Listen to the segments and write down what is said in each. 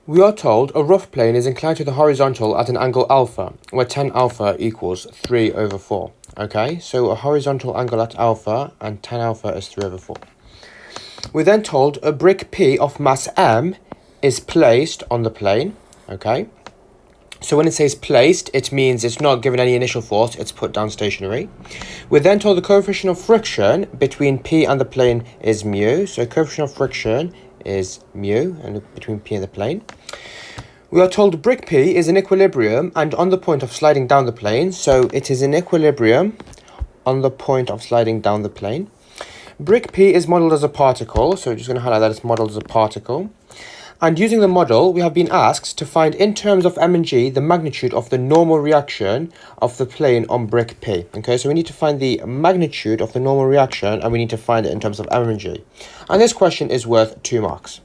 We are told a rough plane is inclined to the horizontal at an angle alpha, where tan alpha equals 3 over 4. Okay, so a horizontal angle at alpha and tan alpha is 3 over 4. We're then told a brick P of mass m is placed on the plane. Okay, so when it says placed, it means it's not given any initial force, it's put down stationary. We're then told the coefficient of friction between P and the plane is mu. So coefficient of friction is mu and between P and the plane. We are told brick P is in equilibrium and on the point of sliding down the plane. So it is in equilibrium on the point of sliding down the plane. Brick P is modelled as a particle. So we're just going to highlight that it's modelled as a particle. And using the model, we have been asked to find in terms of m and g the magnitude of the normal reaction of the plane on brick P. Okay, so we need to find the magnitude of the normal reaction and we need to find it in terms of m and g. And this question is worth 2 marks.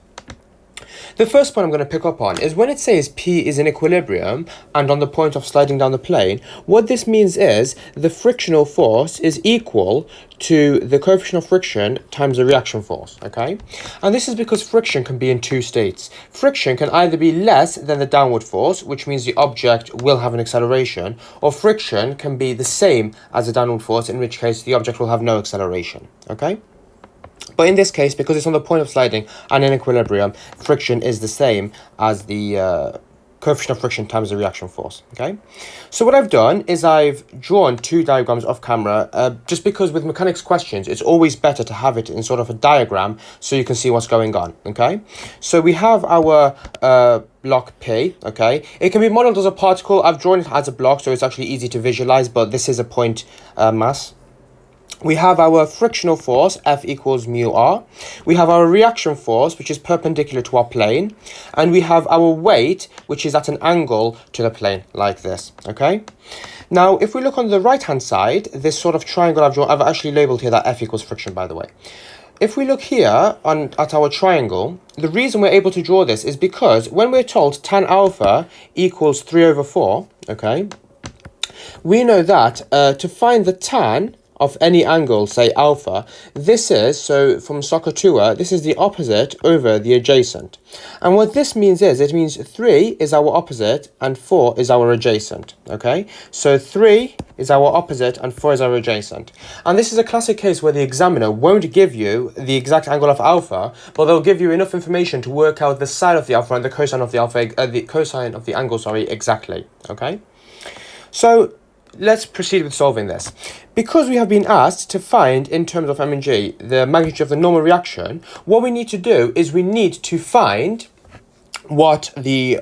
The first point I'm going to pick up on is when it says P is in equilibrium and on the point of sliding down the plane, what this means is the frictional force is equal to the coefficient of friction times the reaction force, okay? And this is because friction can be in 2 states. Friction can either be less than the downward force, which means the object will have an acceleration, or friction can be the same as the downward force, in which case the object will have no acceleration, okay? But in this case, because it's on the point of sliding and in equilibrium, friction is the same as the coefficient of friction times the reaction force, okay? So what I've done is I've drawn 2 diagrams off camera, just because with mechanics questions, it's always better to have it in sort of a diagram so you can see what's going on, okay? So we have our block P, okay? It can be modeled as a particle. I've drawn it as a block, so it's actually easy to visualize, but this is a point mass. We have our frictional force, F equals mu r. We have our reaction force, which is perpendicular to our plane. And we have our weight, which is at an angle to the plane, like this, okay? Now, if we look on the right-hand side, this sort of triangle I've drawn, I've actually labeled here that F equals friction, by the way. If we look here at our triangle, the reason we're able to draw this is because when we're told tan alpha equals 3 over 4, okay, we know that to find the tan of any angle, say alpha, this is, so from SOHCAHTOA, this is the opposite over the adjacent. And what this means is, it means 3 is our opposite and 4 is our adjacent, okay? So 3 is our opposite and 4 is our adjacent. And this is a classic case where the examiner won't give you the exact angle of alpha, but they'll give you enough information to work out the sine of the alpha and the cosine of the alpha, the cosine of the angle, sorry, exactly, okay? So let's proceed with solving this. Because we have been asked to find, in terms of m and g, the magnitude of the normal reaction, what we need to do is we need to find what the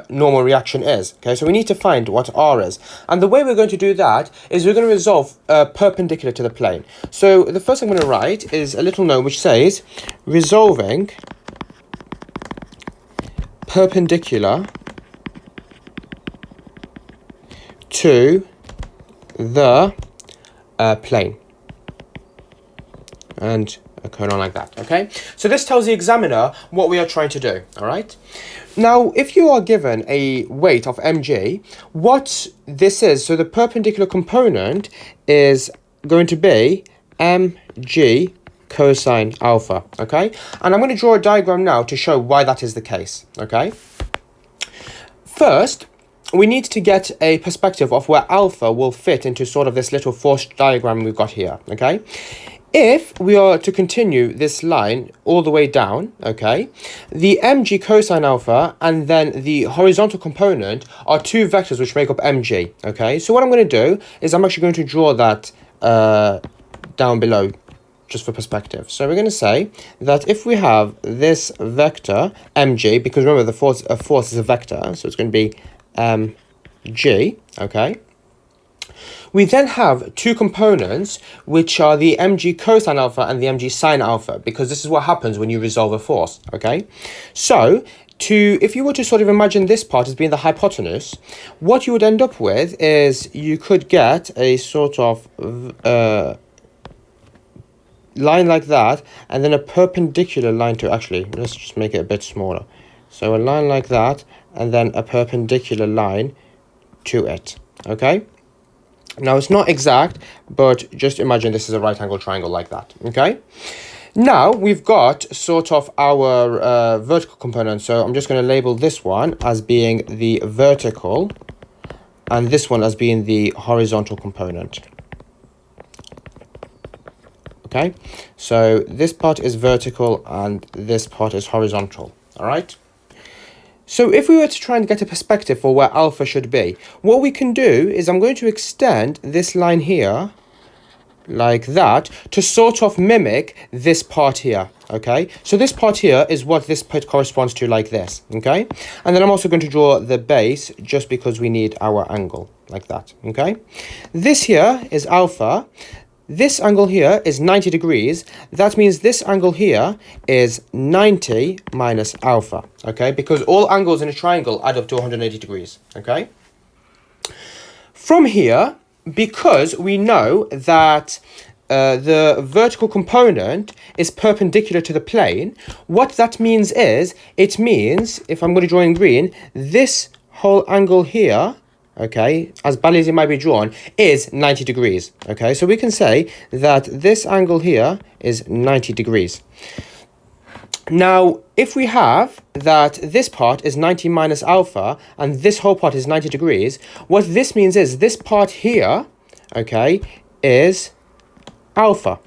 normal reaction is. Okay, so we need to find what r is. And the way we're going to do that is we're going to resolve perpendicular to the plane. So the first thing I'm going to write is a little note which says, resolving perpendicular to the plane, and a colon like that, okay? So this tells the examiner what we are trying to do, all right? Now, if you are given a weight of mg, what this is, so the perpendicular component is going to be mg cosine alpha, okay? And I'm going to draw a diagram now to show why that is the case, okay? First, we need to get a perspective of where alpha will fit into sort of this little force diagram we've got here, okay? If we are to continue this line all the way down, okay, the mg cosine alpha and then the horizontal component are 2 vectors which make up mg, okay? So what I'm going to do is I'm actually going to draw that down below just for perspective. So we're going to say that if we have this vector mg, because remember the force is a vector, so it's going to be mg, okay? We then have 2 components, which are the mg cosine alpha and the mg sine alpha, because this is what happens when you resolve a force, okay? So, if you were to sort of imagine this part as being the hypotenuse, what you would end up with is you could get a sort of line like that, and then a perpendicular line to, actually, let's just make it a bit smaller. So a line like that, and then a perpendicular line to it, okay? Now, it's not exact, but just imagine this is a right angle triangle like that, okay? Now we've got sort of our vertical component. So I'm just going to label this one as being the vertical and this one as being the horizontal component. Okay, so this part is vertical and this part is horizontal. All right. So if we were to try and get a perspective for where alpha should be, what we can do is I'm going to extend this line here like that to sort of mimic this part here. Okay, so this part here is what this part corresponds to, like this. Okay, and then I'm also going to draw the base just because we need our angle like that. Okay, this here is alpha. This angle here is 90 degrees. That means this angle here is 90 minus alpha. Okay, because all angles in a triangle add up to 180 degrees. Okay, from here, because we know that the vertical component is perpendicular to the plane, what that means is, it means, if I'm going to draw in green, this whole angle here, okay, as badly as it might be drawn, is 90 degrees. Okay, so we can say that this angle here is 90 degrees. Now, if we have that this part is 90 minus alpha and this whole part is 90 degrees, what this means is this part here, okay, is alpha.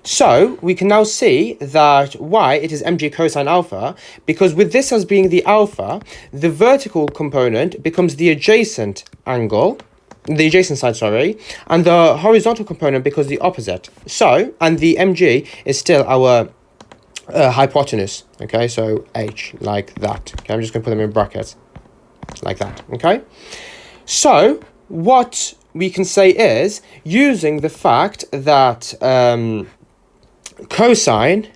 So we can now see that why it is mg cosine alpha, because with this as being the alpha, the vertical component becomes the adjacent angle, the adjacent side, sorry, and the horizontal component becomes the opposite. So, and the mg is still our hypotenuse, okay, so h, like that. Okay, I'm just going to put them in brackets, like that, okay? So, what we can say is, using the fact that cosine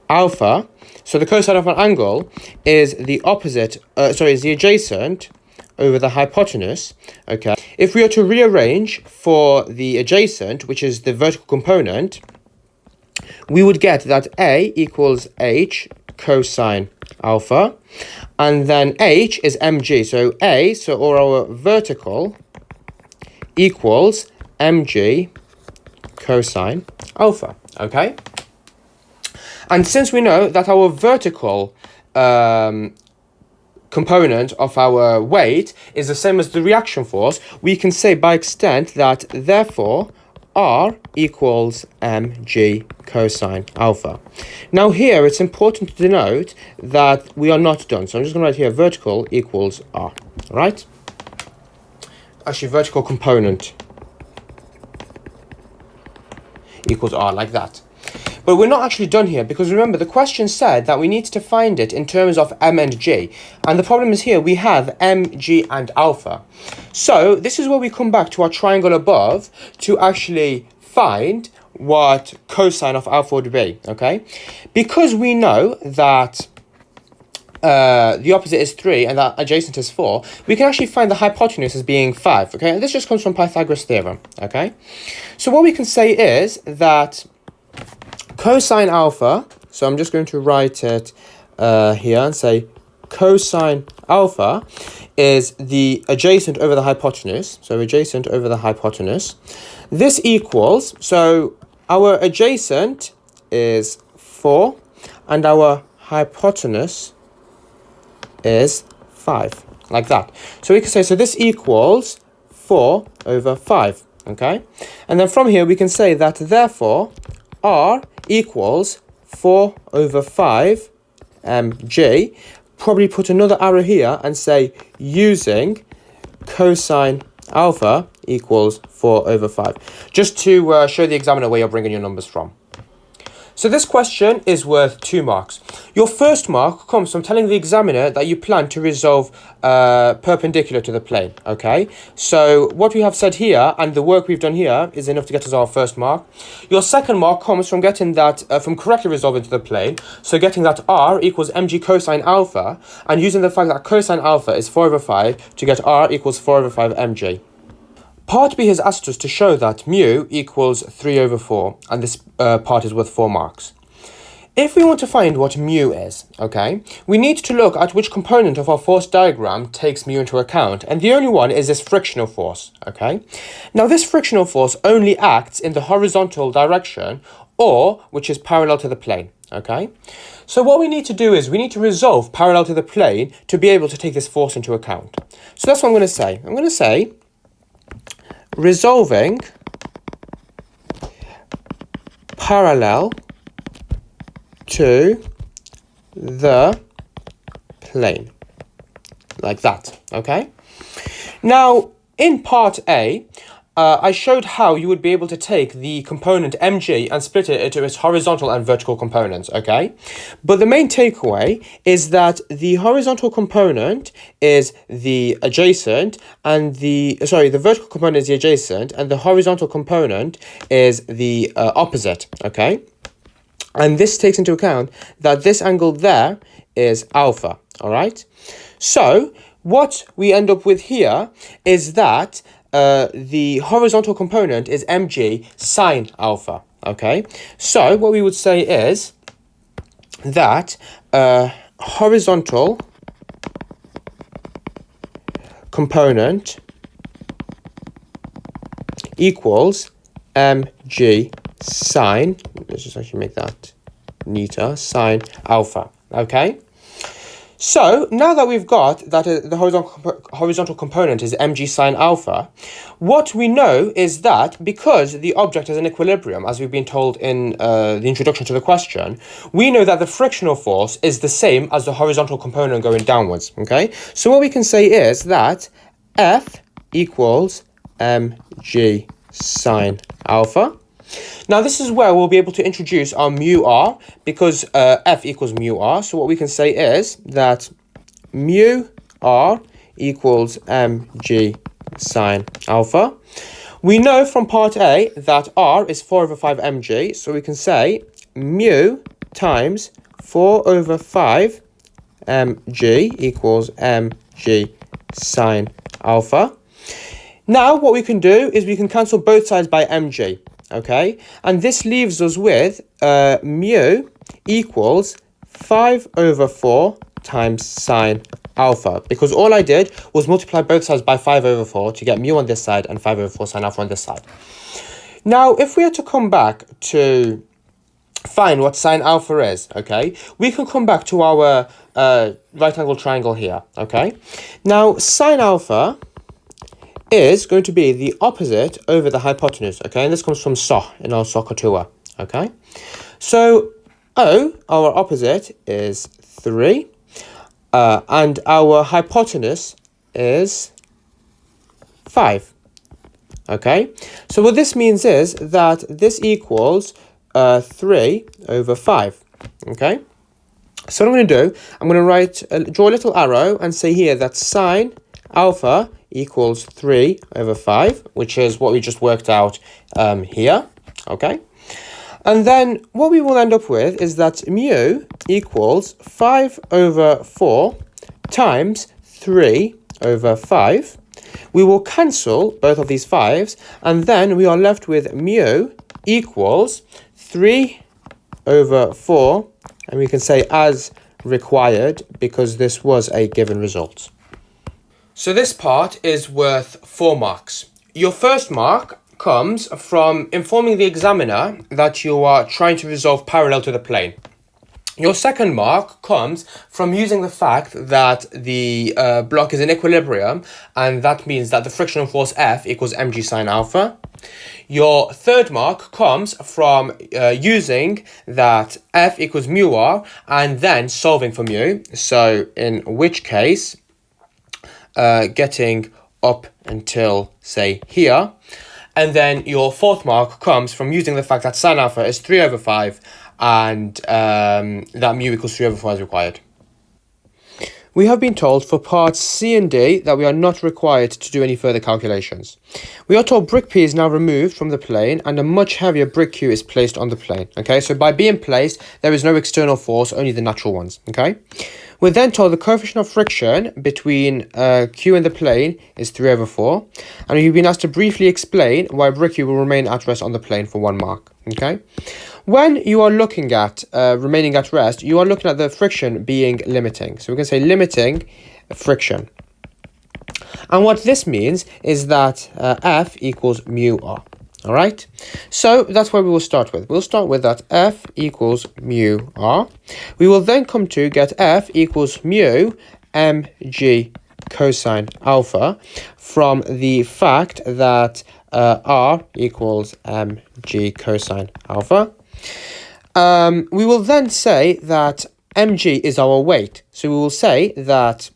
alpha, so the cosine of an angle is the opposite, is the adjacent over the hypotenuse, okay? If we are to rearrange for the adjacent, which is the vertical component, we would get that A equals h cosine alpha, and then h is mg, so A, or our vertical, equals mg cosine alpha, okay? And since we know that our vertical component of our weight is the same as the reaction force, we can say by extent that therefore R equals mg cosine alpha. Now here it's important to denote that we are not done, so I'm just going to write here vertical equals R, right? Actually, vertical component equals R, like that. But we're not actually done here, because remember the question said that we need to find it in terms of m and g, and the problem is here we have m, g and alpha. So this is where we come back to our triangle above to actually find what cosine of alpha would be, okay? Because we know that the opposite is 3 and that adjacent is 4, we can actually find the hypotenuse as being 5, okay? And this just comes from Pythagoras' theorem, okay? So what we can say is that cosine alpha, so I'm just going to write it here and say cosine alpha is the adjacent over the hypotenuse, so adjacent over the hypotenuse. This equals, so our adjacent is 4 and our hypotenuse is 5, like that. So we can say, so this equals 4 over 5, okay? And then from here we can say that therefore R equals 4 over 5 mg. Probably put another arrow here and say using cosine alpha equals 4 over 5. Just to show the examiner where you're bringing your numbers from. So this question is worth 2 marks. Your first mark comes from telling the examiner that you plan to resolve perpendicular to the plane, okay? So what we have said here and the work we've done here is enough to get us our first mark. Your second mark comes from getting that, from correctly resolving to the plane, so getting that R equals mg cosine alpha, and using the fact that cosine alpha is 4 over 5 to get R equals 4 over 5 mg. Part B has asked us to show that mu equals 3 over 4, and this part is worth 4 marks. If we want to find what mu is, okay, we need to look at which component of our force diagram takes mu into account, and the only one is this frictional force, okay? Now this frictional force only acts in the horizontal direction or which is parallel to the plane, okay? So what we need to do is we need to resolve parallel to the plane to be able to take this force into account. So that's what I'm going to say. I'm going to say resolving parallel to the plane, like that, okay? Now, in part A, I showed how you would be able to take the component mg and split it into its horizontal and vertical components, okay? But the main takeaway is that the horizontal component is the adjacent and the vertical component is the adjacent and the horizontal component is the opposite, okay? And this takes into account that this angle there is alpha, all right? So what we end up with here is that the horizontal component is mg sine alpha, okay? So what we would say is that horizontal component equals mg sine, let's just actually make that neater, sine alpha, okay? So now that we've got that the horizontal component is mg sine alpha, what we know is that because the object is in equilibrium, as we've been told in the introduction to the question, we know that the frictional force is the same as the horizontal component going downwards, okay? So what we can say is that F equals mg sine alpha. Now this is where we'll be able to introduce our mu r, because F equals mu r. So what we can say is that mu r equals mg sine alpha. We know from part A that r is 4 over 5 mg, so we can say mu times 4 over 5 mg equals mg sine alpha. Now what we can do is we can cancel both sides by mg. Okay, and this leaves us with mu equals 5 over 4 times sine alpha, because all I did was multiply both sides by 5 over 4 to get mu on this side and 5 over 4 sine alpha on this side. Now, if we are to come back to find what sine alpha is, okay, we can come back to our right angle triangle here, okay? Now, sine alpha is going to be the opposite over the hypotenuse, okay? And this comes from SO in our SOHCAHTOA, okay? So O, our opposite, is 3, and our hypotenuse is 5, okay? So what this means is that this equals 3 over 5, okay? So what I'm going to do, I'm going to draw a little arrow and say here that sine alpha equals 3 over 5, which is what we just worked out here, okay? And then what we will end up with is that mu equals 5 over 4 times 3 over 5. We will cancel both of these 5s, and then we are left with mu equals 3 over 4, and we can say as required because this was a given result. So this part is worth 4 marks. Your first mark comes from informing the examiner that you are trying to resolve parallel to the plane. Your second mark comes from using the fact that the block is in equilibrium, and that means that the frictional force F equals mg sine alpha. Your third mark comes from using that F equals mu r and then solving for mu, so in which case getting up until, say, here. And then your fourth mark comes from using the fact that sine alpha is 3 over 5 and that mu equals 3 over 4 is required. We have been told for parts C and D that we are not required to do any further calculations. We are told brick P is now removed from the plane and a much heavier brick Q is placed on the plane. Okay, so by being placed, there is no external force, only the natural ones. Okay, we're then told the coefficient of friction between Q and the plane is 3 over 4. And we've been asked to briefly explain why brick Q will remain at rest on the plane for 1 mark. Okay. When you are looking at remaining at rest, you are looking at the friction being limiting. So we can say limiting friction. And what this means is that F equals mu r. All right, so that's where we will start with. We'll start with that F equals mu R. We will then come to get F equals mu mg cosine alpha from the fact that R equals mg cosine alpha. We will then say that mg is our weight. So we will say that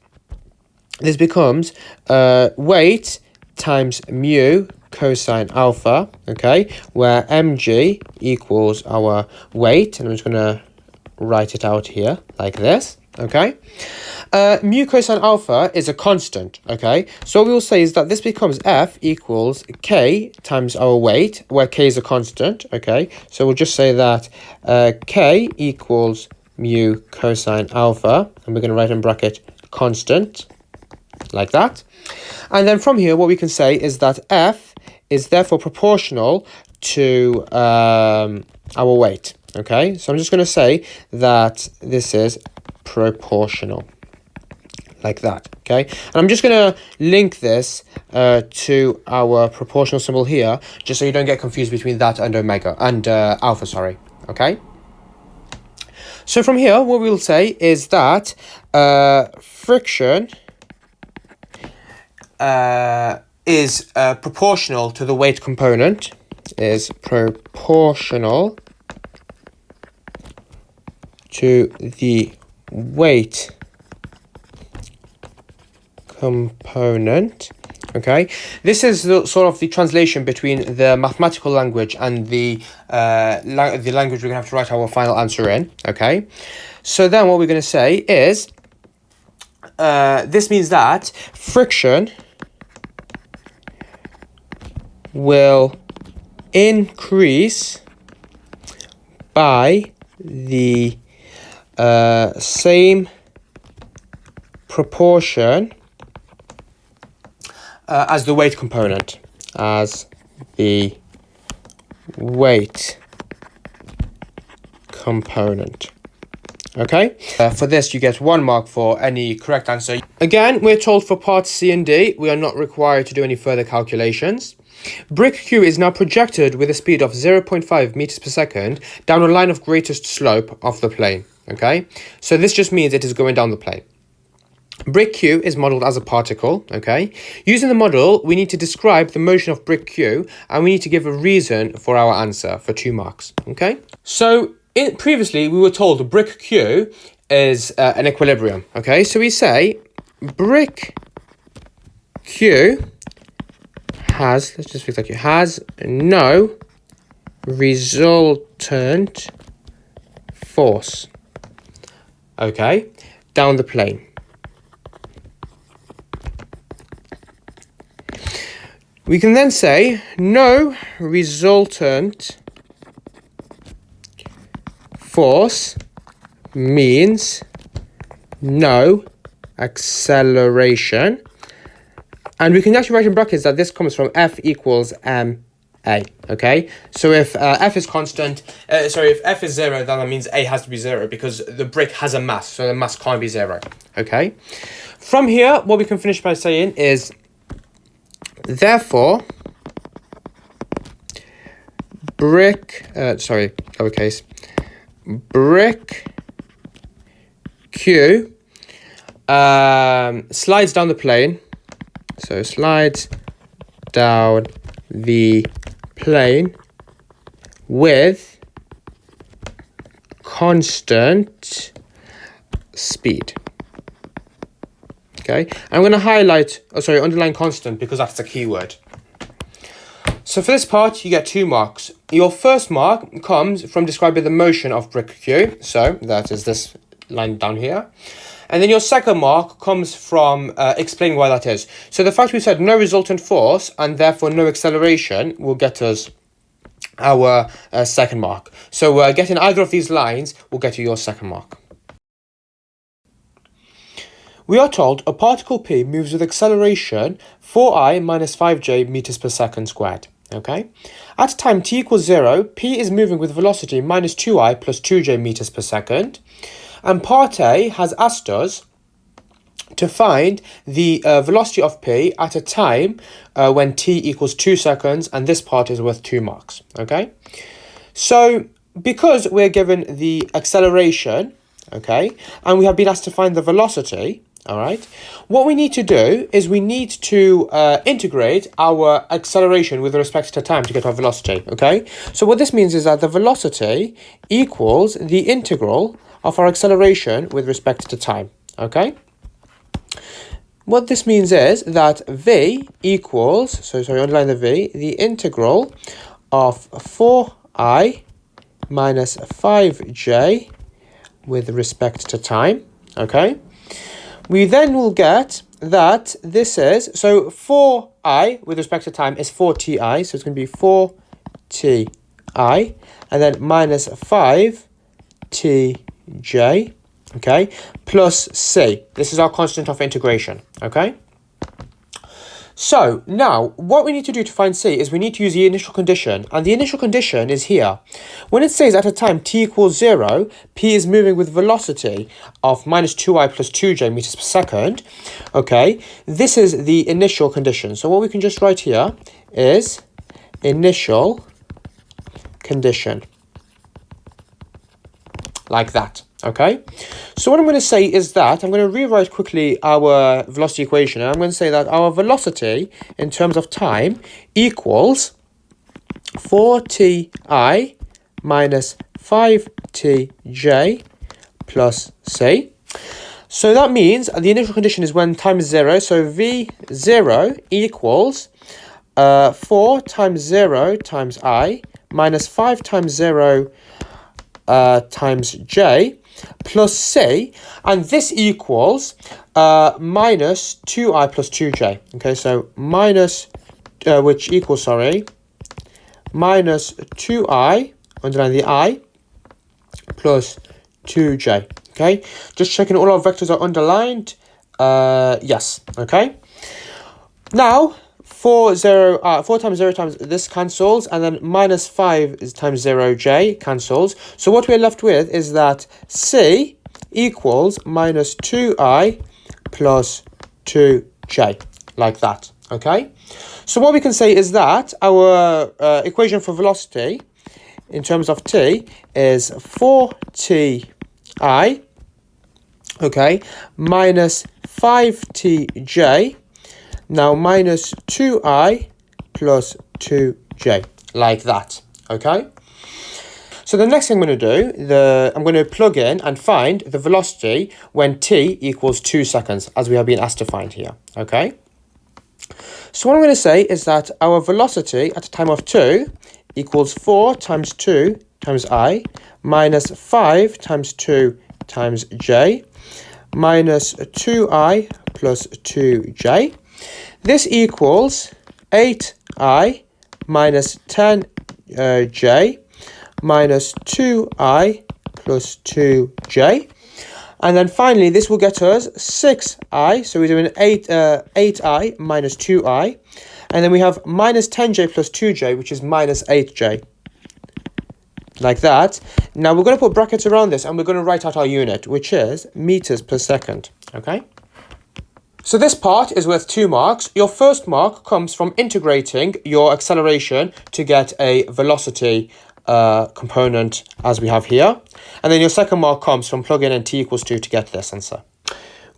this becomes weight times mu cosine alpha, okay, where mg equals our weight, and I'm just going to write it out here like this, okay. Mu cosine alpha is a constant, okay, so what we will say is that this becomes F equals k times our weight, where k is a constant, okay, so we'll just say that k equals mu cosine alpha, and we're going to write in bracket constant, like that. And then from here, what we can say is that F is therefore proportional to our weight, okay? So I'm just going to say that this is proportional, like that, okay? And I'm just going to link this to our proportional symbol here, just so you don't get confused between that and omega, and alpha, sorry, okay? So from here, what we'll say is that friction is proportional to the weight component, is proportional to the weight component, okay? This is sort of the translation between the mathematical language and the language we're going to have to write our final answer in, okay? So then what we're going to say is, this means that friction will increase by the same proportion as the weight component, Okay, for this you get 1 mark for any correct answer. Again, we're told for parts C and D, we are not required to do any further calculations. Brick Q is now projected with a speed of 0.5 meters per second down a line of greatest slope of the plane, okay? So this just means it is going down the plane. Brick Q is modeled as a particle, okay? Using the model, we need to describe the motion of brick Q, and we need to give a reason for our answer for 2 marks, okay? So previously, we were told brick Q is an equilibrium, okay? So we say brick Q has, let's just fix that, has no resultant force, okay, down the plane. We can then say no resultant force means no acceleration. And we can actually write in brackets that this comes from F equals ma, okay? So if F is constant, if F is 0, then that means A has to be 0 because the brick has a mass, so the mass can't be 0, okay? From here, what we can finish by saying is, therefore, brick Q slides down the plane. So slides down the plane with constant speed. Okay, I'm going to underline constant because that's the key word. So for this part, you get 2 marks. Your first mark comes from describing the motion of brick Q. So that is this line down here. And then your second mark comes from explaining why that is. So the fact we said no resultant force and therefore no acceleration will get us our second mark. So getting either of these lines will get you your second mark. We are told a particle P moves with acceleration 4I minus 5j meters per second squared. Okay. At time t equals 0, P is moving with velocity minus 2I plus 2j meters per second. And part A has asked us to find the velocity of P at a time when t equals 2 seconds, and this part is worth 2 marks, okay? So, because we're given the acceleration, okay, and we have been asked to find the velocity, all right, what we need to do is we need to integrate our acceleration with respect to time to get our velocity, okay? So what this means is that the velocity equals the integral of our acceleration with respect to time, okay? What this means is that v equals, underline the v, the integral of 4I minus 5j with respect to time, okay? We then will get that this is, so 4I with respect to time is 4ti, so it's going to be 4ti, and then minus 5tj, okay, plus c. This is our constant of integration, okay? So, now, what we need to do to find c is we need to use the initial condition, and the initial condition is here. When it says at a time t equals 0, p is moving with velocity of minus 2I plus 2j meters per second, okay, this is the initial condition. So what we can just write here is initial condition, like that, okay? So what I'm going to say is that I'm going to rewrite quickly our velocity equation, and I'm going to say that our velocity in terms of time equals 4ti minus 5tj plus c. So that means the initial condition is when time is 0, so v0 equals 4 times 0 times I minus 5 times 0 times j plus c, and this equals minus 2I plus 2j. Okay, so minus, which equals, minus 2I, underline the I, plus 2j. Okay, just checking all our vectors are underlined. Yes, okay. Now, 4 times 0 times this cancels, and then minus 5 is times 0j cancels. So what we're left with is that c equals minus 2I plus 2j, like that, okay? So what we can say is that our equation for velocity in terms of t is 4ti, okay, minus 5tj, now minus 2I plus 2j, like that, okay? So the next thing I'm going to do, I'm going to plug in and find the velocity when t equals 2 seconds, as we have been asked to find here, okay? So what I'm going to say is that our velocity at a time of 2 equals 4 times 2 times I minus 5 times 2 times j minus 2I plus 2j. This equals 8I minus 10j minus 2I plus 2j. And then finally, this will get us 6I. So we're doing 8I minus 2I. And then we have minus 10j plus 2j, which is minus 8j. Like that. Now we're going to put brackets around this, and we're going to write out our unit, which is meters per second. Okay? So this part is worth 2 marks. Your first mark comes from integrating your acceleration to get a velocity component as we have here. And then your second mark comes from plugging in t equals 2 to get this answer.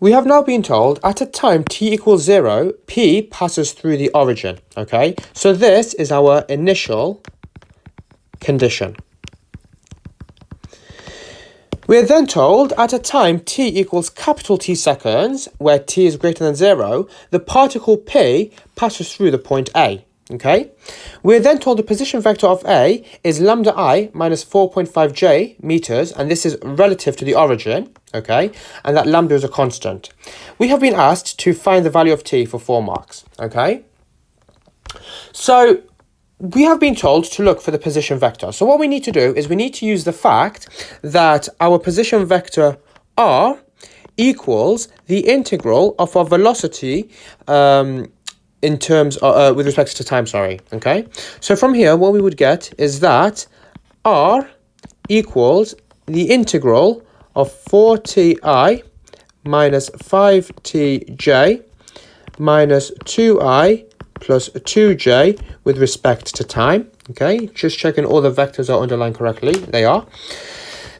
We have now been told at a time t equals 0, p passes through the origin. Okay, so this is our initial condition. We are then told at a time t equals capital T seconds, where t is greater than 0, the particle p passes through the point A. Okay, we are then told the position vector of A is lambda I minus 4.5j meters, and this is relative to the origin, okay, and that lambda is a constant. We have been asked to find the value of t for 4 marks, okay. So we have been told to look for the position vector. So what we need to do is we need to use the fact that our position vector r equals the integral of our velocity in terms of, with respect to time, okay? So from here, what we would get is that r equals the integral of 4ti minus 5tj minus 2i plus 2j with respect to time. Okay, just checking all the vectors are underlined correctly. They are.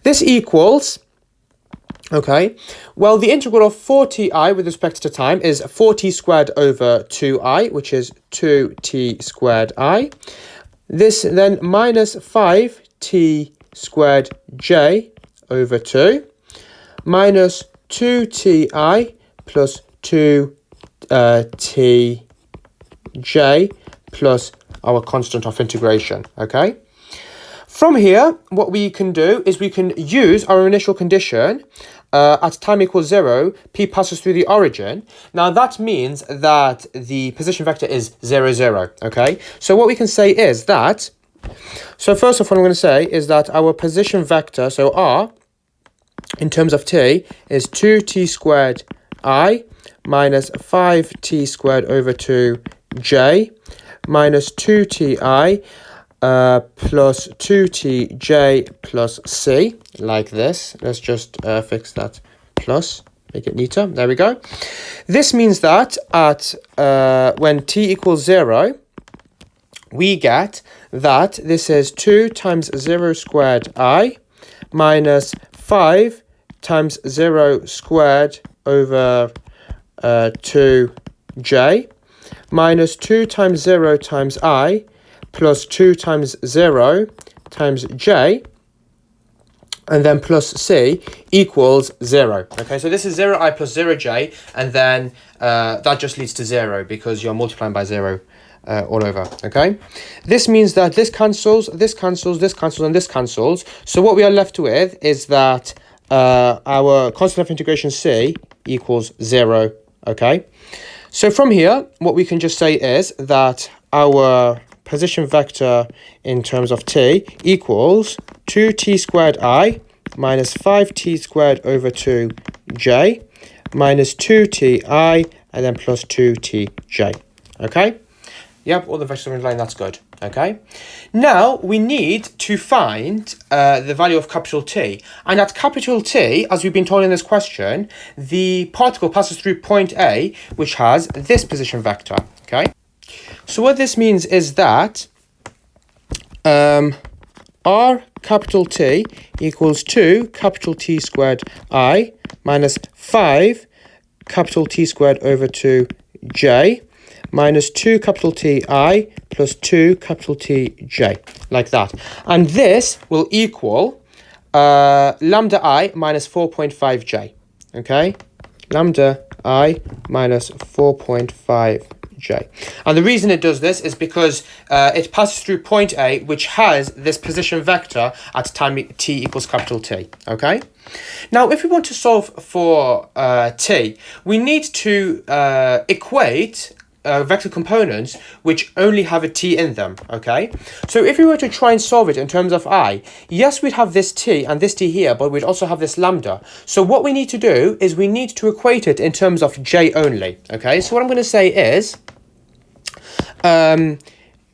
This equals, okay, well, the integral of 4ti with respect to time is 4t squared over 2i, which is 2t squared i. This then minus 5t squared j over 2 minus 2ti plus 2tj plus our constant of integration, okay? From here, what we can do is we can use our initial condition at time equals 0, p passes through the origin. Now that means that the position vector is 0, 0, okay? So what we can say is that, so first off what I'm going to say is that our position vector, so r, in terms of t, is 2t squared I minus 5t squared over 2j minus 2ti plus 2tj plus c, like this. Let's just fix that plus, make it neater. There we go. This means that at when t equals 0, we get that this is 2 times 0 squared I minus 5 times 0 squared over 2j minus 2 times 0 times I plus 2 times 0 times j and then plus c equals 0. Okay, so this is 0i plus 0j, and then that just leads to 0 because you're multiplying by 0 all over, okay? This means that this cancels, this cancels, this cancels, and this cancels. So what we are left with is that our constant of integration c equals 0, okay? So from here, what we can just say is that our position vector in terms of t equals 2t squared I minus 5t squared over 2j minus 2ti and then plus 2tj, okay? Yep, all the vectors are in line, that's good, okay? Now, we need to find the value of capital T. And at capital T, as we've been told in this question, the particle passes through point A, which has this position vector, okay? So what this means is that R capital T equals 2 capital T squared I minus 5 capital T squared over 2j minus 2 capital T I plus 2 capital T J, like that. And this will equal lambda I minus 4.5j, okay? Lambda I minus 4.5j. And the reason it does this is because it passes through point A, which has this position vector at time t equals capital T, okay? Now, if we want to solve for t, we need to equate vector components which only have a t in them, okay? So if we were to try and solve it in terms of I, yes, we'd have this t and this t here, but we'd also have this lambda. So what we need to do is we need to equate it in terms of j only, okay? So what I'm going to say is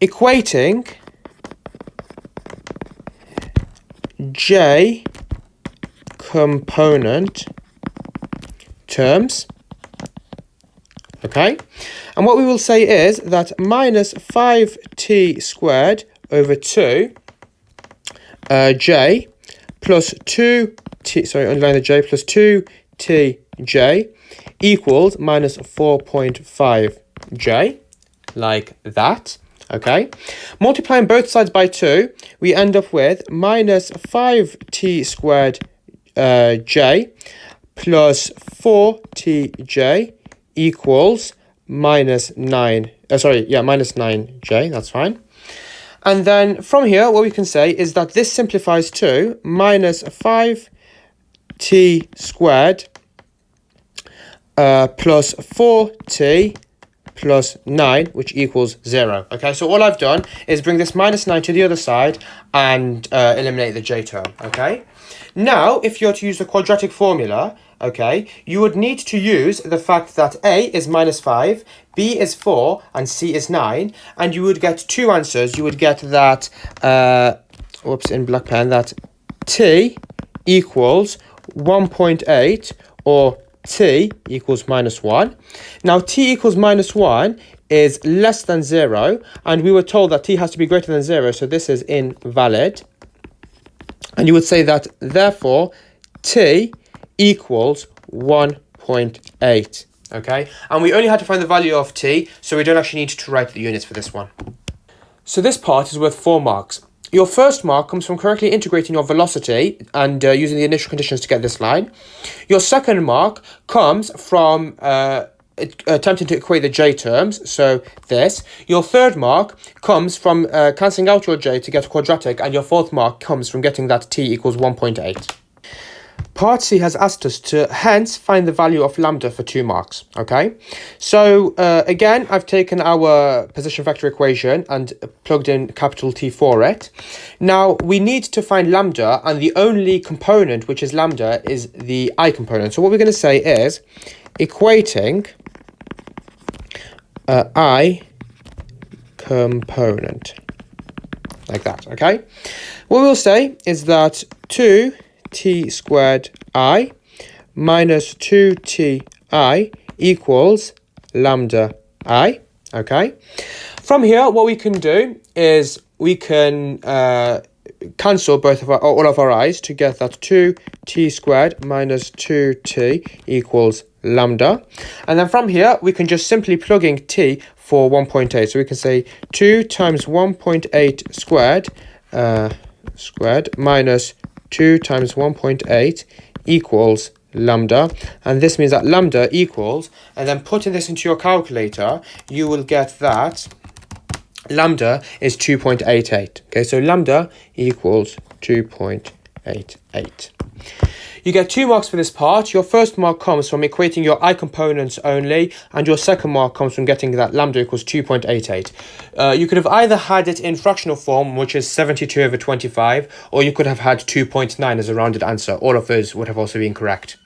equating j component terms, okay? And what we will say is that minus 5t squared over 2 j plus 2t, sorry, underline the j, plus 2tj equals minus 4.5j, like that, okay? Multiplying both sides by 2, we end up with minus 5t squared j plus 4tj equals minus 9j, that's fine. And then from here, what we can say is that this simplifies to minus 5t squared plus 4t plus 9, which equals 0. Okay, so all I've done is bring this minus 9 to the other side and eliminate the j term, okay? Now, if you're to use the quadratic formula, okay, you would need to use the fact that A is minus 5, B is 4, and C is 9, and you would get two answers. You would get that, in black pen, that T equals 1.8 or t equals minus 1. Now, t equals minus 1 is less than 0, and we were told that t has to be greater than 0, so this is invalid. And you would say that, therefore, t equals 1.8, okay? And we only had to find the value of t, so we don't actually need to write the units for this one. So this part is worth 4 marks. Your first mark comes from correctly integrating your velocity and using the initial conditions to get this line. Your second mark comes from attempting to equate the j terms, so this. Your third mark comes from cancelling out your j to get a quadratic, and your fourth mark comes from getting that t equals 1.8. Part C has asked us to hence find the value of lambda for 2 marks, okay? So again, I've taken our position vector equation and plugged in capital T for it. Now, we need to find lambda, and the only component which is lambda is the I component. So what we're going to say is equating I component, like that, okay? What we'll say is that 2t squared I minus 2ti equals lambda I, okay? From here, what we can do is we can cancel all of our i's to get that 2t squared minus 2t equals lambda. And then from here, we can just simply plug in t for 1.8. So we can say 2 times 1.8 squared minus 2 times 1.8 equals lambda, and this means that lambda equals, and then putting this into your calculator, you will get that lambda is 2.88. Okay, so lambda equals 2.88. You get 2 marks for this part. Your first mark comes from equating your I components only, and your second mark comes from getting that lambda equals 2.88. You could have either had it in fractional form, which is 72 over 25, or you could have had 2.9 as a rounded answer. All of those would have also been correct.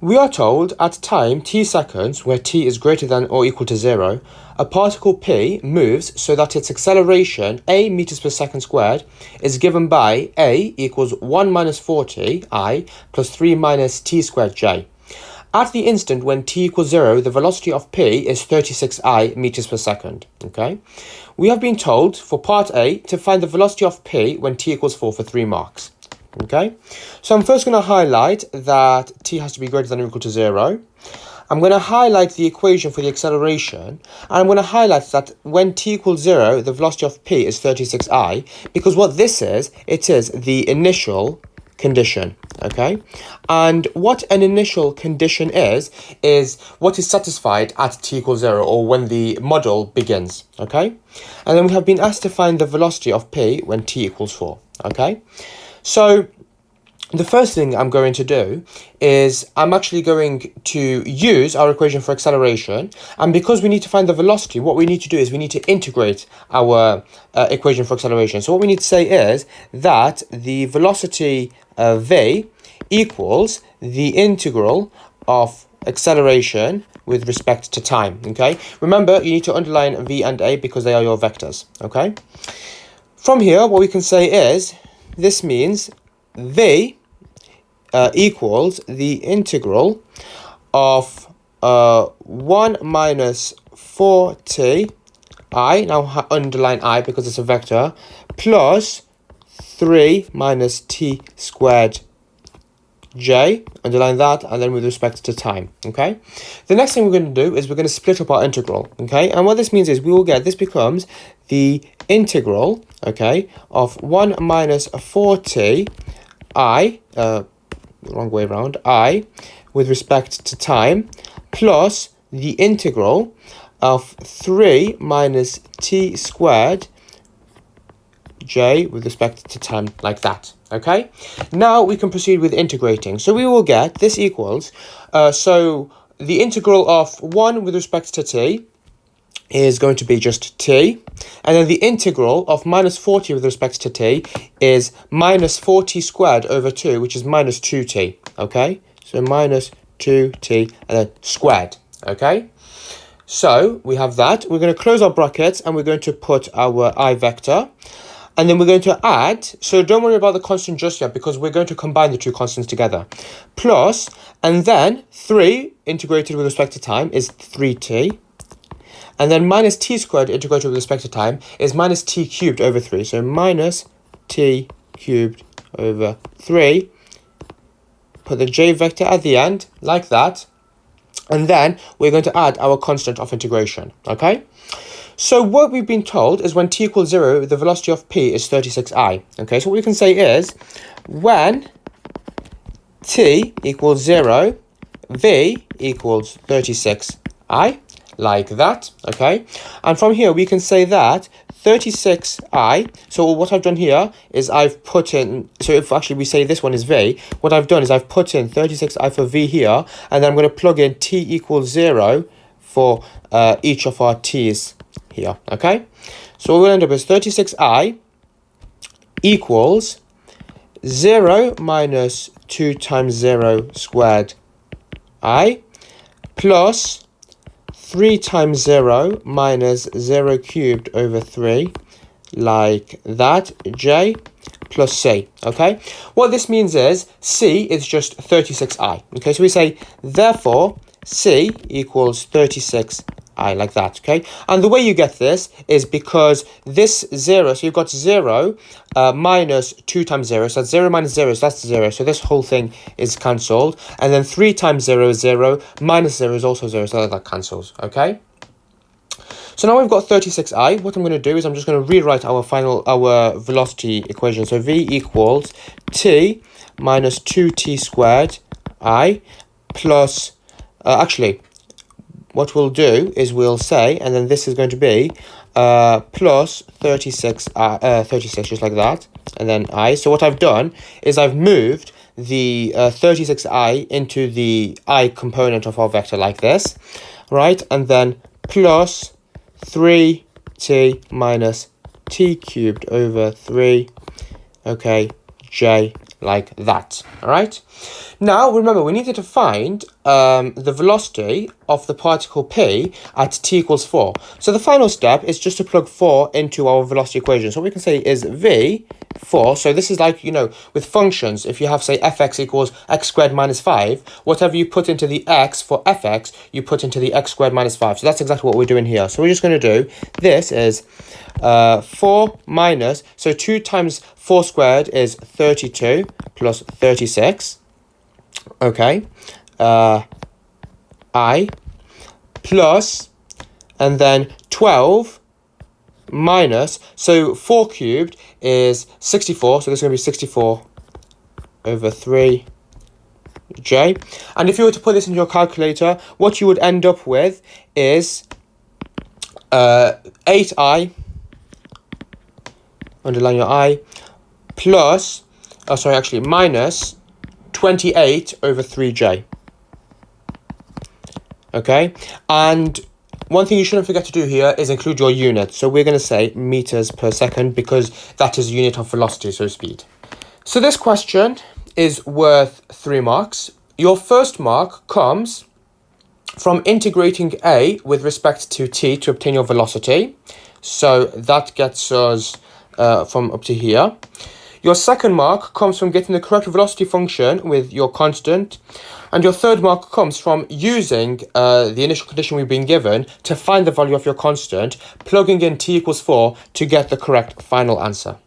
We are told at time t seconds, where t is greater than or equal to 0, a particle p moves so that its acceleration, a meters per second squared, is given by a equals 1 minus 40 I plus 3 minus t squared j. At the instant when t equals 0, the velocity of p is 36 I meters per second. Okay, we have been told for part A to find the velocity of p when t equals 4 for 3 marks. Okay, so I'm first going to highlight that t has to be greater than or equal to 0. I'm going to highlight the equation for the acceleration, and I'm going to highlight that when t equals 0, the velocity of p is 36I, because what this is, it is the initial condition, okay? And what an initial condition is what is satisfied at t equals 0, or when the model begins, okay? And then we have been asked to find the velocity of p when t equals 4, okay? So the first thing I'm going to do is I'm actually going to use our equation for acceleration, and because we need to find the velocity, what we need to do is we need to integrate our equation for acceleration. So what we need to say is that the velocity v equals the integral of acceleration with respect to time, okay? Remember, you need to underline v and a because they are your vectors, okay? From here, what we can say is this means v equals the integral of 1 minus 4t I, now underline I because it's a vector, plus 3 minus t squared j, underline that, and then with respect to time, okay? The next thing we're going to do is we're going to split up our integral, okay? And what this means is we will get, this becomes the integral, okay, of 1 minus 4t I, wrong way around, I, with respect to time, plus the integral of 3 minus t squared j with respect to time, like that, okay? Now we can proceed with integrating. So we will get, this equals, so the integral of 1 with respect to t is going to be just t, and then the integral of minus 40 with respect to t is minus 40 squared over 2, which is minus 2t, okay? So minus 2t and then squared, okay? So we have that. We're going to close our brackets and we're going to put our I vector. And then we're going to add, so don't worry about the constant just yet because we're going to combine the two constants together. Plus, and then 3 integrated with respect to time is 3t. And then minus t squared integrated with respect to time is minus t cubed over 3. So minus t cubed over 3. Put the j vector at the end, like that. And then we're going to add our constant of integration, okay? So what we've been told is when t equals 0, the velocity of p is 36i. Okay, so what we can say is when t equals 0, v equals 36i, like that, okay? And from here, we can say that 36i, so what I've done here is I've put in, so if actually we say this one is v, what I've done is I've put in 36i for v here, and then I'm going to plug in t equals 0 for each of our t's here, okay? So what we'll end up is 36i equals 0 minus 2 times 0 squared I plus 3 times 0 minus 0 cubed over 3, like that, j plus c, okay? What this means is c is just 36i, okay? So we say, therefore, c equals 36i, like that, okay? And the way you get this is because this 0, so you've got 0 minus 2 times 0, so that's 0 minus 0, so that's 0, so this whole thing is cancelled, and then 3 times 0 is 0, minus 0 is also 0, so that cancels, okay? So now we've got 36i, what I'm going to do is I'm just going to rewrite our velocity equation, so v equals t minus 2t squared I plus, what we'll do is we'll say, and then this is going to be plus 36, just like that, and then I. So what I've done is I've moved the 36i into the I component of our vector like this, right? And then plus 3t minus t cubed over 3, okay, j, like that, all right? Now, remember, we needed to find the velocity of the particle p at t equals 4. So the final step is just to plug 4 into our velocity equation. So what we can say is v, 4. So this is like, you know, with functions, if you have, say, fx equals x squared minus 5, whatever you put into the x for fx, you put into the x squared minus 5. So that's exactly what we're doing here. So we're just going to do, this is 4 minus, so 2 times 4 squared is 32 plus 36. Okay, I plus, and then 12 minus, so 4 cubed is 64, so this is going to be 64 over 3 j. And if you were to put this into your calculator, what you would end up with is 8i, underline your I, plus, minus 28 over 3j. Okay, and one thing you shouldn't forget to do here is include your unit. So we're going to say meters per second because that is unit of velocity, so speed. So this question is worth 3 marks. Your first mark comes from integrating a with respect to t to obtain your velocity. So that gets us from up to here. Your second mark comes from getting the correct velocity function with your constant. And your third mark comes from using the initial condition we've been given to find the value of your constant, plugging in t equals 4 to get the correct final answer.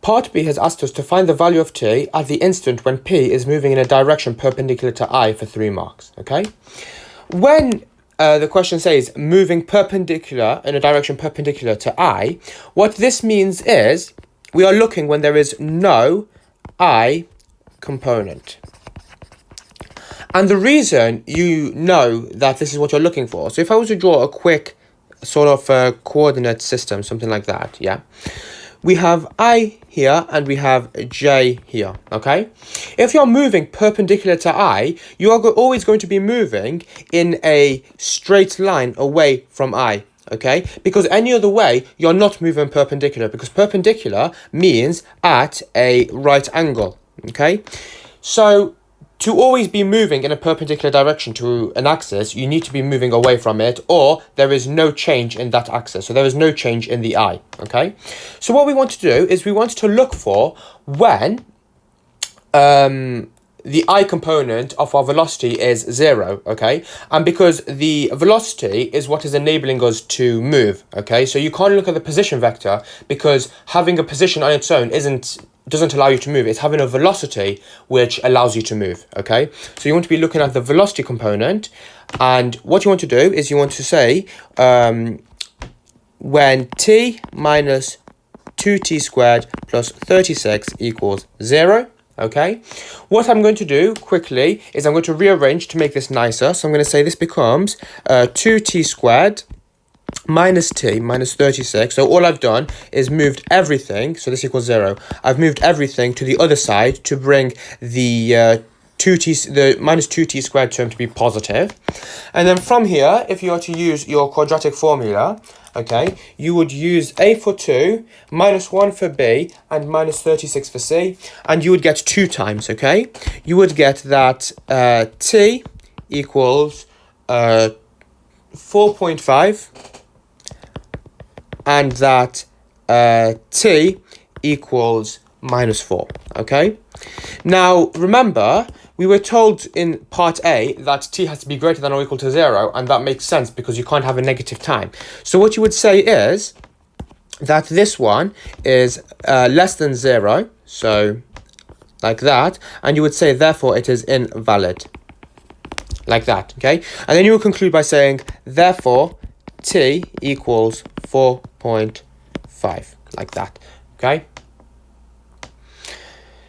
Part B has asked us to find the value of t at the instant when p is moving in a direction perpendicular to I for 3 marks, okay? When the question says moving perpendicular in a direction perpendicular to I, what this means is we are looking when there is no I component. And the reason you know that this is what you're looking for, so if I was to draw a quick sort of coordinate system, something like that, yeah? We have I here and we have j here, okay? If you're moving perpendicular to I, you are always going to be moving in a straight line away from I, okay? Because any other way, you're not moving perpendicular, because perpendicular means at a right angle, okay? So to always be moving in a perpendicular direction to an axis, you need to be moving away from it, or there is no change in that axis. So there is no change in the I, okay? So what we want to do is we want to look for when the I component of our velocity is 0, okay? And because the velocity is what is enabling us to move, okay? So you can't look at the position vector, because having a position on its own doesn't allow you to move. It's having a velocity which allows you to move, okay? So you want to be looking at the velocity component, and what you want to do is you want to say when t minus 2t squared plus 36 equals 0, okay? What I'm going to do quickly is I'm going to rearrange to make this nicer. So I'm going to say this becomes 2t squared minus t minus 36. So all I've done is moved everything, so this equals 0. I've moved everything to the other side to bring the minus 2t squared term to be positive. And then from here, if you are to use your quadratic formula, okay, you would use a for 2, minus 1 for b, and minus 36 for c, and you would get 2 times, okay? You would get that t equals 4.5, and that t equals minus 4, okay? Now, remember, we were told in part A that t has to be greater than or equal to 0, and that makes sense because you can't have a negative time. So what you would say is that this one is less than 0, so like that, and you would say therefore it is invalid, like that, okay? And then you would conclude by saying therefore t equals 4.5, like that, okay?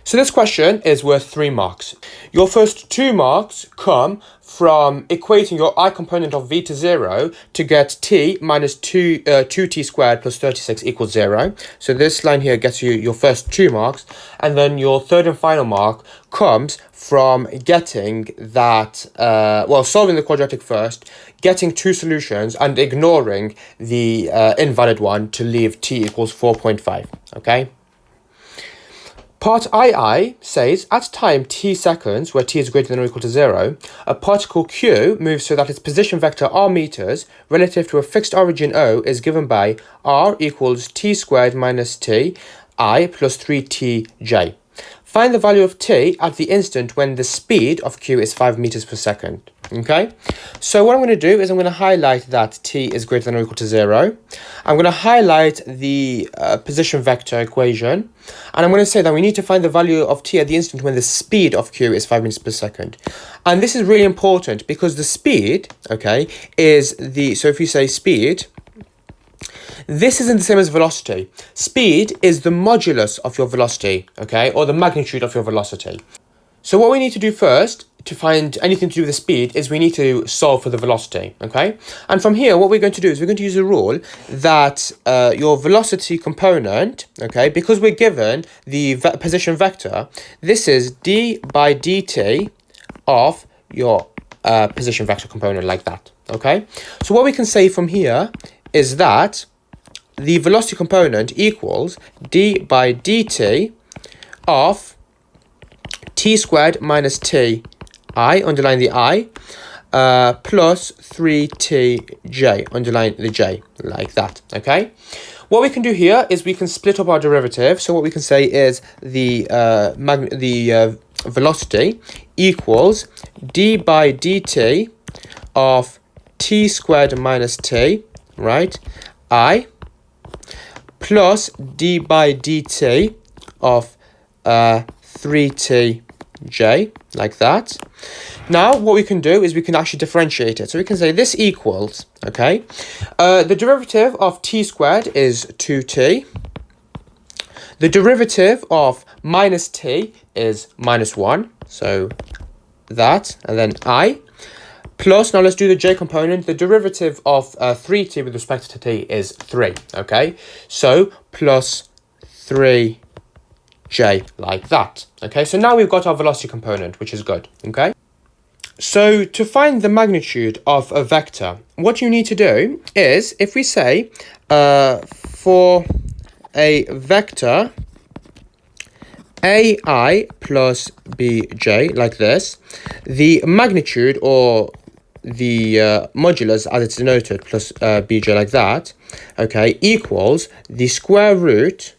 So this question is worth 3 marks. Your first 2 marks come from equating your I component of v to 0 to get t minus 2t squared plus 36 equals 0. So this line here gets you your first 2 marks. And then your third and final mark comes from getting that, solving the quadratic first, getting 2 solutions and ignoring the invalid one to leave t equals 4.5, okay? Part II says, at time t seconds, where t is greater than or equal to 0, a particle q moves so that its position vector r meters relative to a fixed origin O is given by r equals t squared minus t I plus 3tj. Find the value of t at the instant when the speed of q is 5 meters per second. Okay, so what I'm going to do is I'm going to highlight that t is greater than or equal to 0. I'm going to highlight the position vector equation, and I'm going to say that we need to find the value of t at the instant when the speed of q is 5 meters per second. And this is really important because the speed, okay, is so if you say speed, this isn't the same as velocity. Speed is the modulus of your velocity, okay, or the magnitude of your velocity. So what we need to do first to find anything to do with the speed is we need to solve for the velocity, okay? And from here, what we're going to do is we're going to use a rule that your velocity component, okay, because we're given the position vector, this is d by dt of your position vector component, like that, okay? So what we can say from here is that the velocity component equals d by dt of t squared minus t I, underline the I, plus 3tj, underline the j, like that, okay? What we can do here is we can split up our derivative. So what we can say is the velocity equals d by dt of t squared minus t, right, I, plus d by dt of 3tj, like that. Now what we can do is we can actually differentiate it. So we can say this equals, okay, the derivative of t squared is 2t. The derivative of minus t is minus 1. So that, and then I. Plus, now let's do the j component. The derivative of 3t with respect to t is 3, okay? So plus 3j, like that, okay? So now we've got our velocity component, which is good, okay? So to find the magnitude of a vector, what you need to do is, if we say for a vector AI plus BJ, like this. The magnitude, or the modulus as it's denoted, plus BJ, like that, okay, equals the square root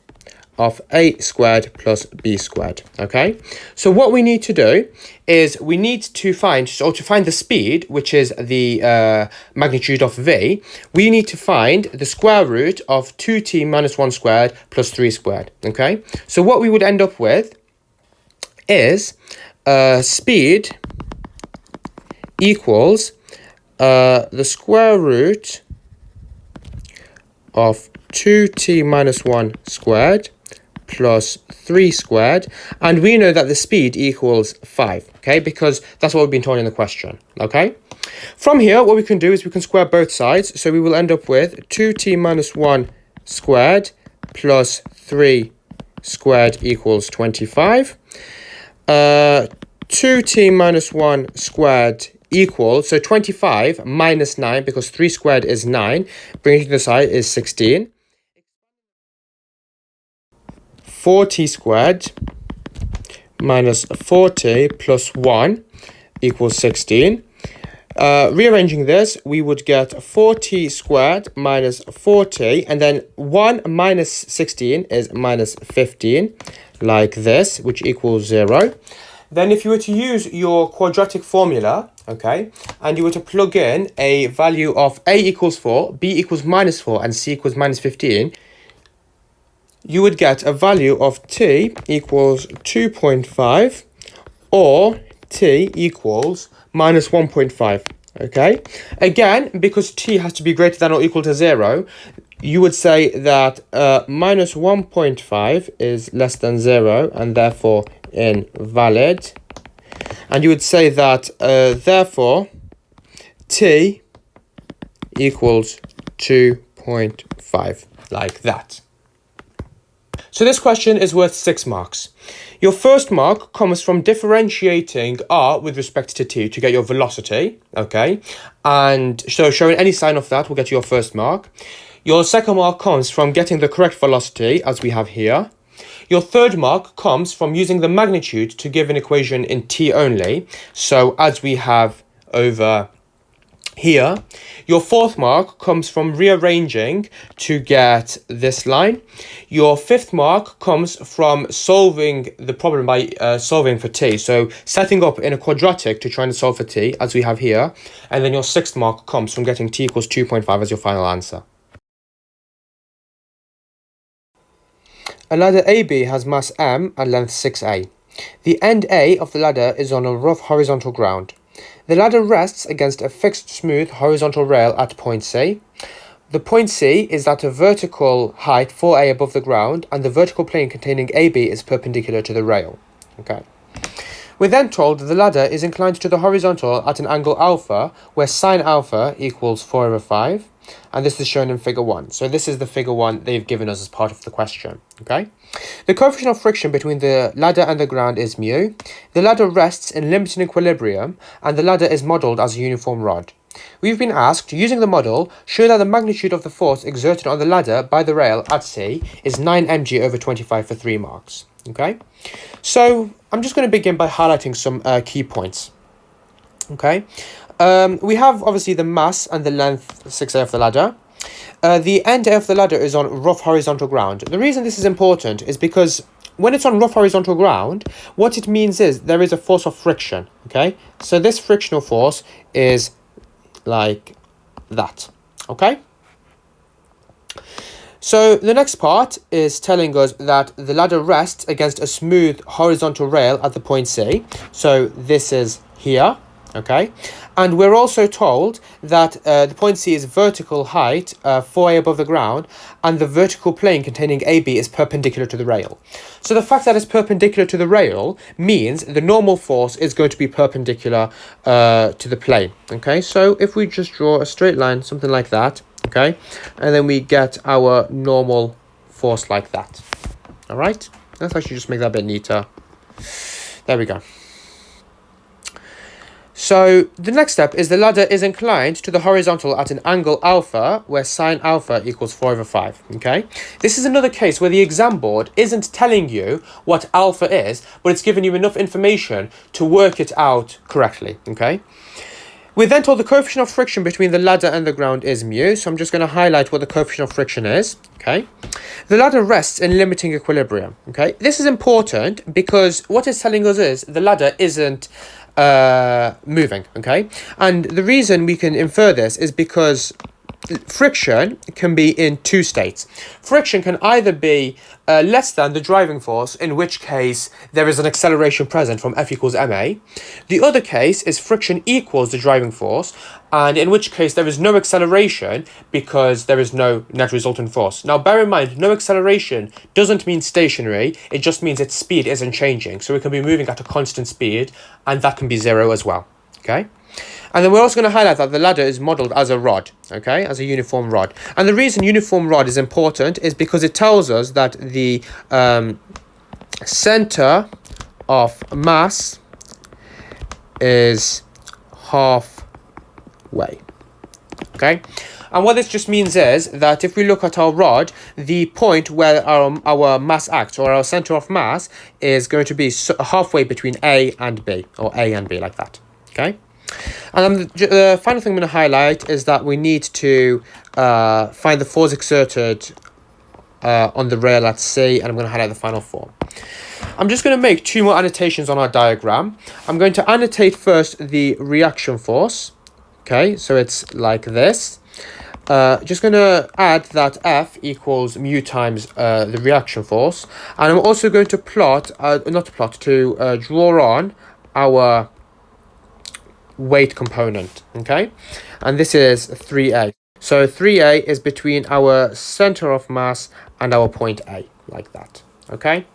of a squared plus b squared, okay? So what we need to do is we need to find, so to find the speed, which is the magnitude of v, we need to find the square root of 2t minus 1 squared plus 3 squared, okay? So what we would end up with is speed equals the square root of 2t minus 1 squared plus 3 squared, and we know that the speed equals 5, okay, because that's what we've been told in the question, okay? From here, what we can do is we can square both sides, so we will end up with 2t minus 1 squared plus 3 squared equals 25. 2t minus 1 squared equals, so 25 minus 9, because 3 squared is 9, bringing it to the side is 16. 4t squared minus 4t plus 1 equals 16. Rearranging this, we would get 4t squared minus 4t, and then 1 minus 16 is minus 15, like this, which equals 0. Then if you were to use your quadratic formula, okay, and you were to plug in a value of a equals 4, b equals minus 4, and c equals minus 15, you would get a value of t equals 2.5 or t equals minus 1.5, okay? Again, because t has to be greater than or equal to 0, you would say that minus 1.5 is less than 0 and therefore invalid. And you would say that therefore t equals 2.5, like that. So this question is worth 6 marks. Your first mark comes from differentiating r with respect to t to get your velocity, okay? And so showing any sign of that will get you your first mark. Your second mark comes from getting the correct velocity, as we have here. Your third mark comes from using the magnitude to give an equation in t only, so as we have over here. Your fourth mark comes from rearranging to get this line. Your fifth mark comes from solving the problem by solving for t, so setting up in a quadratic to try and solve for t, as we have here. And then your sixth mark comes from getting t equals 2.5 as your final answer. A ladder AB has mass m and length 6a. The end A of the ladder is on a rough horizontal ground. The ladder rests against a fixed smooth horizontal rail at point C. The point C is at a vertical height 4a above the ground, and the vertical plane containing AB is perpendicular to the rail. Okay. We're then told that the ladder is inclined to the horizontal at an angle alpha, where sine alpha equals 4/5, and this is shown in figure 1. So this is the figure 1 they've given us as part of the question, okay? The coefficient of friction between the ladder and the ground is mu. The ladder rests in limited equilibrium, and the ladder is modelled as a uniform rod. We've been asked, using the model, show that the magnitude of the force exerted on the ladder by the rail at C is 9 mg/25 for 3 marks, okay? So I'm just going to begin by highlighting some key points, okay? We have obviously the mass and the length 6a of the ladder. The end of the ladder is on rough horizontal ground. The reason this is important is because when it's on rough horizontal ground, what it means is there is a force of friction, okay? So this frictional force is like that, okay? So the next part is telling us that the ladder rests against a smooth horizontal rail at the point C. So this is here, okay? And we're also told that the point C is vertical height 4a above the ground, and the vertical plane containing AB is perpendicular to the rail. So the fact that it's perpendicular to the rail means the normal force is going to be perpendicular to the plane, okay? So if we just draw a straight line, something like that, okay, and then we get our normal force like that. All right, let's actually just make that a bit neater. There we go. So the next step is the ladder is inclined to the horizontal at an angle alpha, where sine alpha equals 4 over 5, okay? This is another case where the exam board isn't telling you what alpha is, but it's giving you enough information to work it out correctly, okay? We're then told the coefficient of friction between the ladder and the ground is mu, so I'm just going to highlight what the coefficient of friction is, okay? The ladder rests in limiting equilibrium, okay? This is important because what it's telling us is the ladder isn't moving, okay? And the reason we can infer this is because friction can be in two states. Friction can either be less than the driving force, in which case there is an acceleration present from F equals ma. The other case is friction equals the driving force, and in which case there is no acceleration because there is no net resultant force. Now bear in mind, no acceleration doesn't mean stationary, it just means its speed isn't changing. So it can be moving at a constant speed, and that can be 0 as well, okay? And then we're also going to highlight that the ladder is modelled as a rod, okay, as a uniform rod. And the reason uniform rod is important is because it tells us that the centre of mass is halfway, okay? And what this just means is that if we look at our rod, the point where our mass acts, or our centre of mass, is going to be halfway between A and B, or A and B, like that, okay? And then the final thing I'm going to highlight is that we need to find the force exerted on the rail at C, and I'm going to highlight the final form. I'm just going to make two more annotations on our diagram. I'm going to annotate first the reaction force, okay, so it's like this. Just going to add that F equals mu times the reaction force, and I'm also going to plot, draw on our weight component, okay, and this is 3A. So 3A is between our center of mass and our point A, like that, okay.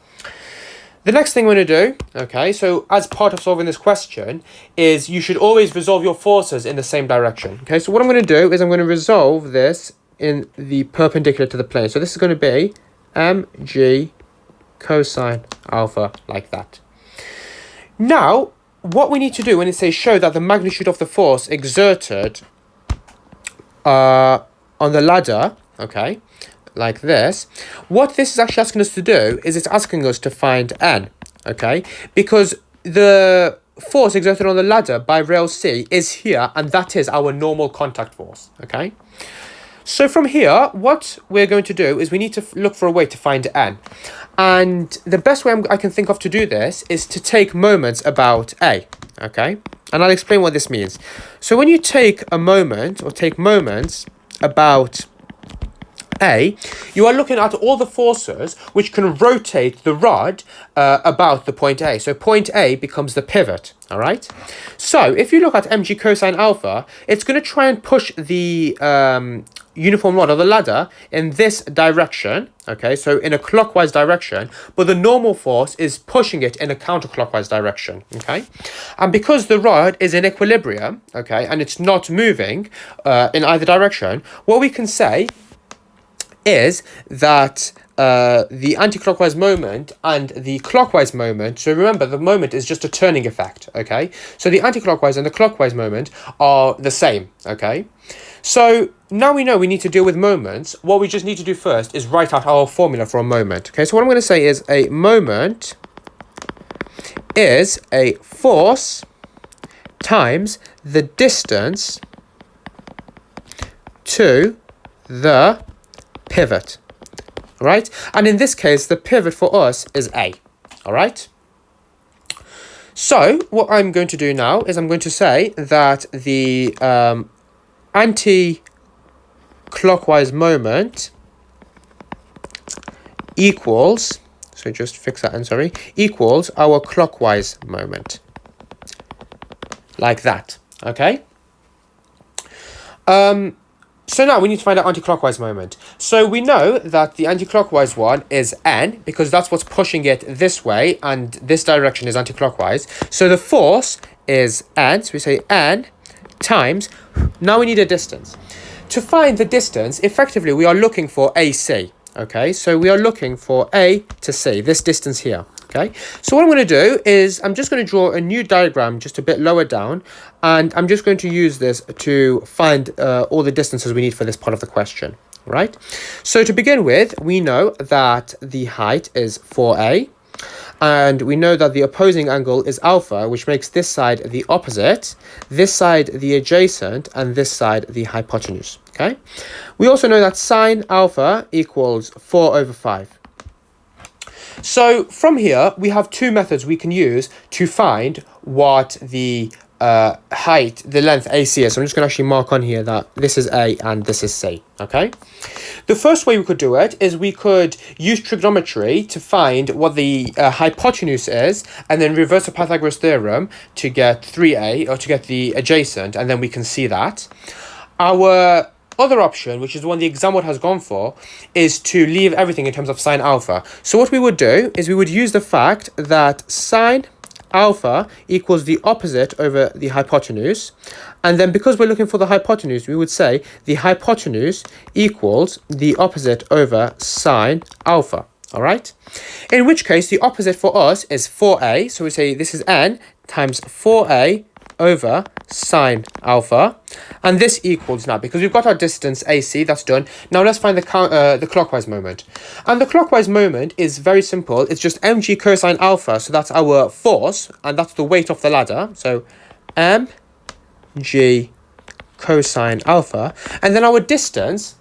The next thing we're going to do, okay, so as part of solving this question, is you should always resolve your forces in the same direction, okay. So what I'm going to do is I'm going to resolve this in the perpendicular to the plane. So this is going to be mg cosine alpha, like that. Now what we need to do when it says show that the magnitude of the force exerted on the ladder, okay, like this, what this is actually asking us to do is it's asking us to find n, okay, because the force exerted on the ladder by rail C is here, and that is our normal contact force, okay. So from here, what we're going to do is we need to look for a way to find n. And the best way I can think of to do this is to take moments about A, okay? And I'll explain what this means. So when you take a moment, or take moments about A, you are looking at all the forces which can rotate the rod about the point A. So point A becomes the pivot, all right? So if you look at mg cosine alpha, it's going to try and push the uniform rod or the ladder in this direction, okay, so in a clockwise direction, but the normal force is pushing it in a counterclockwise direction, okay. And because the rod is in equilibrium, okay, and it's not moving in either direction, what we can say is that the anti-clockwise moment and the clockwise moment, so remember the moment is just a turning effect, okay, so the anti-clockwise and the clockwise moment are the same, okay. So now we know we need to deal with moments. What we just need to do first is write out our formula for a moment, okay. So what I'm going to say is a moment is a force times the distance to the pivot, all right? And in this case, the pivot for us is A, all right? So what I'm going to do now is I'm going to say that the anti-clockwise moment equals, so just fix that in, sorry, equals our clockwise moment, like that, okay? So now we need to find out anti-clockwise moment. So we know that the anti-clockwise one is n, because that's what's pushing it this way, and this direction is anti-clockwise. So the force is n, so we say n times, now we need a distance. To find the distance, effectively we are looking for AC, okay? So we are looking for A to C, this distance here, Okay, so what I'm going to do is I'm just going to draw a new diagram just a bit lower down, and I'm just going to use this to find all the distances we need for this part of the question, right? So to begin with, we know that the height is 4a, and we know that the opposing angle is alpha, which makes this side the opposite, this side the adjacent, and this side the hypotenuse, okay? We also know that sine alpha equals 4 over 5. So from here, we have two methods we can use to find what the height, the length AC is. So I'm just going to actually mark on here that this is A and this is C, okay? The first way we could do it is we could use trigonometry to find what the hypotenuse is, and then reverse the Pythagoras theorem to get 3A, or to get the adjacent, and then we can see that. Our other option, which is the one the exam board has gone for, is to leave everything in terms of sine alpha. So what we would do is we would use the fact that sine alpha equals the opposite over the hypotenuse, and then because we're looking for the hypotenuse, we would say the hypotenuse equals the opposite over sine alpha. All right, in which case the opposite for us is 4a, so we say this is n times 4a over sine alpha, and this equals, now because we've got our distance AC, that's done. Now let's find the clockwise moment, and the clockwise moment is very simple. It's just mg cosine alpha, so that's our force, and that's the weight of the ladder, so mg cosine alpha, and then our distance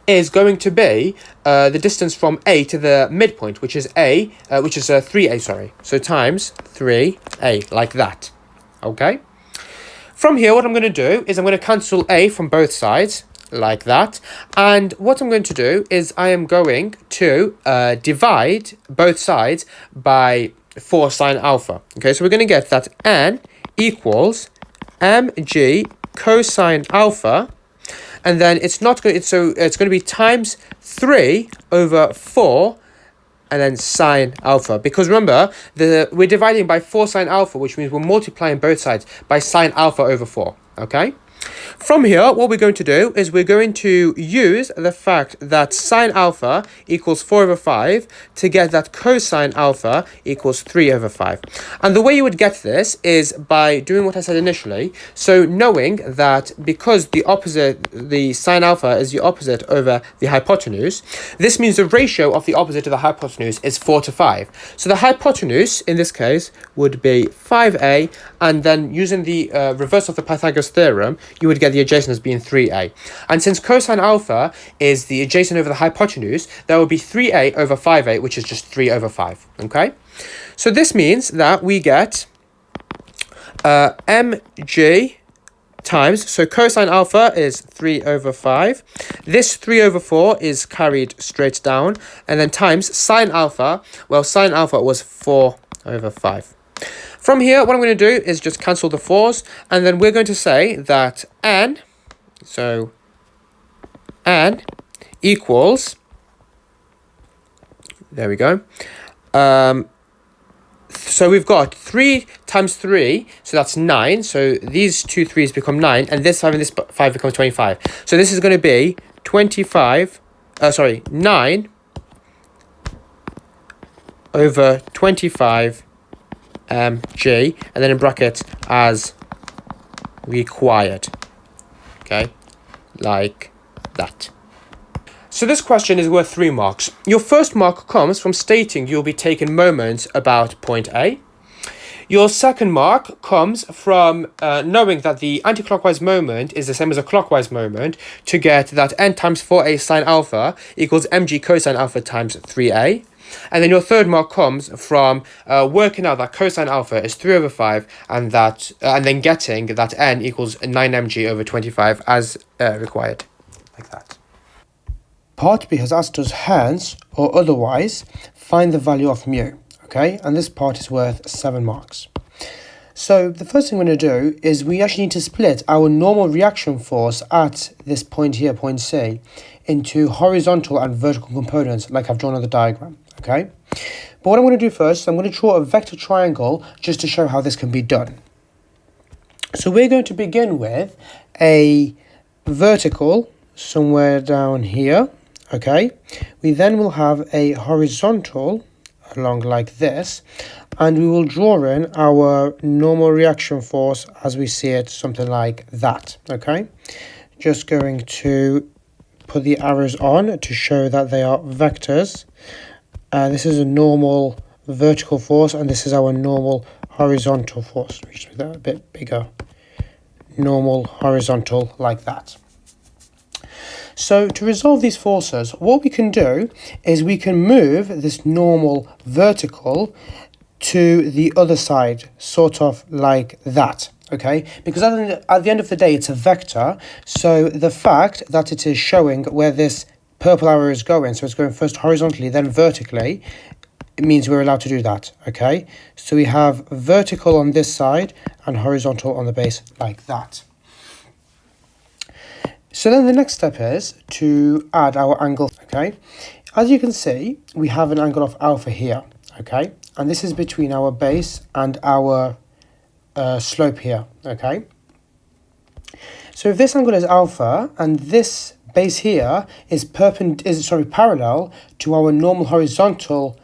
is going to be the distance from A to the midpoint, which is 3a, sorry, so times 3a, like that. Okay, from here what I'm going to do is I'm going to cancel a from both sides like that, and what I'm going to do is I am going to divide both sides by 4 sine alpha. Okay, so we're going to get that n equals mg cosine alpha, and then it's going to be times 3 over 4 and then sine alpha, because remember we're dividing by 4 sine alpha, which means we're multiplying both sides by sine alpha over 4. Okay, from here what we're going to do is we're going to use the fact that sine alpha equals 4 over 5 to get that cosine alpha equals 3 over 5. And the way you would get this is by doing what I said initially. So knowing that because the sine alpha is the opposite over the hypotenuse, this means the ratio of the opposite to the hypotenuse is 4 to 5. So the hypotenuse in this case would be 5a, and then using the reverse of the Pythagoras theorem, you would get the adjacent as being 3a. And since cosine alpha is the adjacent over the hypotenuse, that would be 3a over 5a, which is just 3 over 5. Okay, so this means that we get mg times, so cosine alpha is 3 over 5. This 3 over 4 is carried straight down, and then times sine alpha. Well, sine alpha was 4 over 5. From here, what I'm going to do is just cancel the 4's, and then we're going to say that n equals, there we go, so we've got 3 times 3, so that's 9, so these two 3's become 9, and this 5 and this 5 becomes 25. So this is going to be 9 over 25 g, and then in brackets as required. Okay, like that. So this question is worth 3 marks. Your first mark comes from stating you'll be taking moments about point A. Your second mark comes from knowing that the anticlockwise moment is the same as a clockwise moment to get that n times 4a sine alpha equals mg cosine alpha times 3a. And then your third mark comes from working out that cosine alpha is 3 over 5, and then getting that n equals 9mg over 25 as required, like that. Part B has asked us hence or otherwise find the value of mu, okay? And this part is worth 7 marks. So the first thing we're going to do is we actually need to split our normal reaction force at this point here, point C, into horizontal and vertical components like I've drawn on the diagram, okay? But what I'm going to do first, I'm going to draw a vector triangle just to show how this can be done. So we're going to begin with a vertical somewhere down here, okay? We then will have a horizontal along like this, and we will draw in our normal reaction force as we see it, something like that. Okay, just going to put the arrows on to show that they are vectors. This is a normal vertical force, and this is our normal horizontal force. Let me just make that a bit bigger. Normal horizontal like that. So to resolve these forces, what we can do is we can move this normal vertical to the other side, sort of like that, okay? Because at the end of the day, it's a vector, so the fact that it is showing where this purple arrow is going, so it's going first horizontally, then vertically, it means we're allowed to do that, okay? So we have vertical on this side and horizontal on the base like that. So then the next step is to add our angle, okay? As you can see, we have an angle of alpha here, okay? And this is between our base and our slope here, okay? So if this angle is alpha and this base here is parallel to our normal horizontal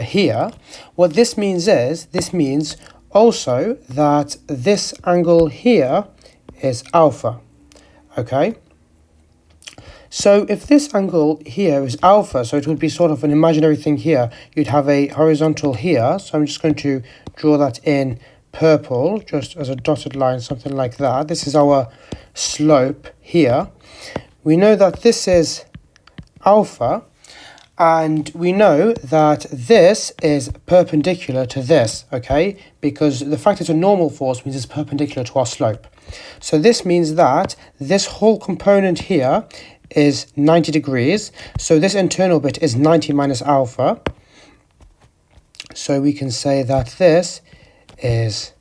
here, what this means is, this means also that this angle here is alpha. Okay, so if this angle here is alpha, so it would be sort of an imaginary thing here, you'd have a horizontal here, so I'm just going to draw that in purple, just as a dotted line, something like that. This is our slope here. We know that this is alpha, and we know that this is perpendicular to this, okay, because the fact it's a normal force means it's perpendicular to our slope. So this means that this whole component here is 90 degrees. So this internal bit is 90 minus alpha. So we can say that this is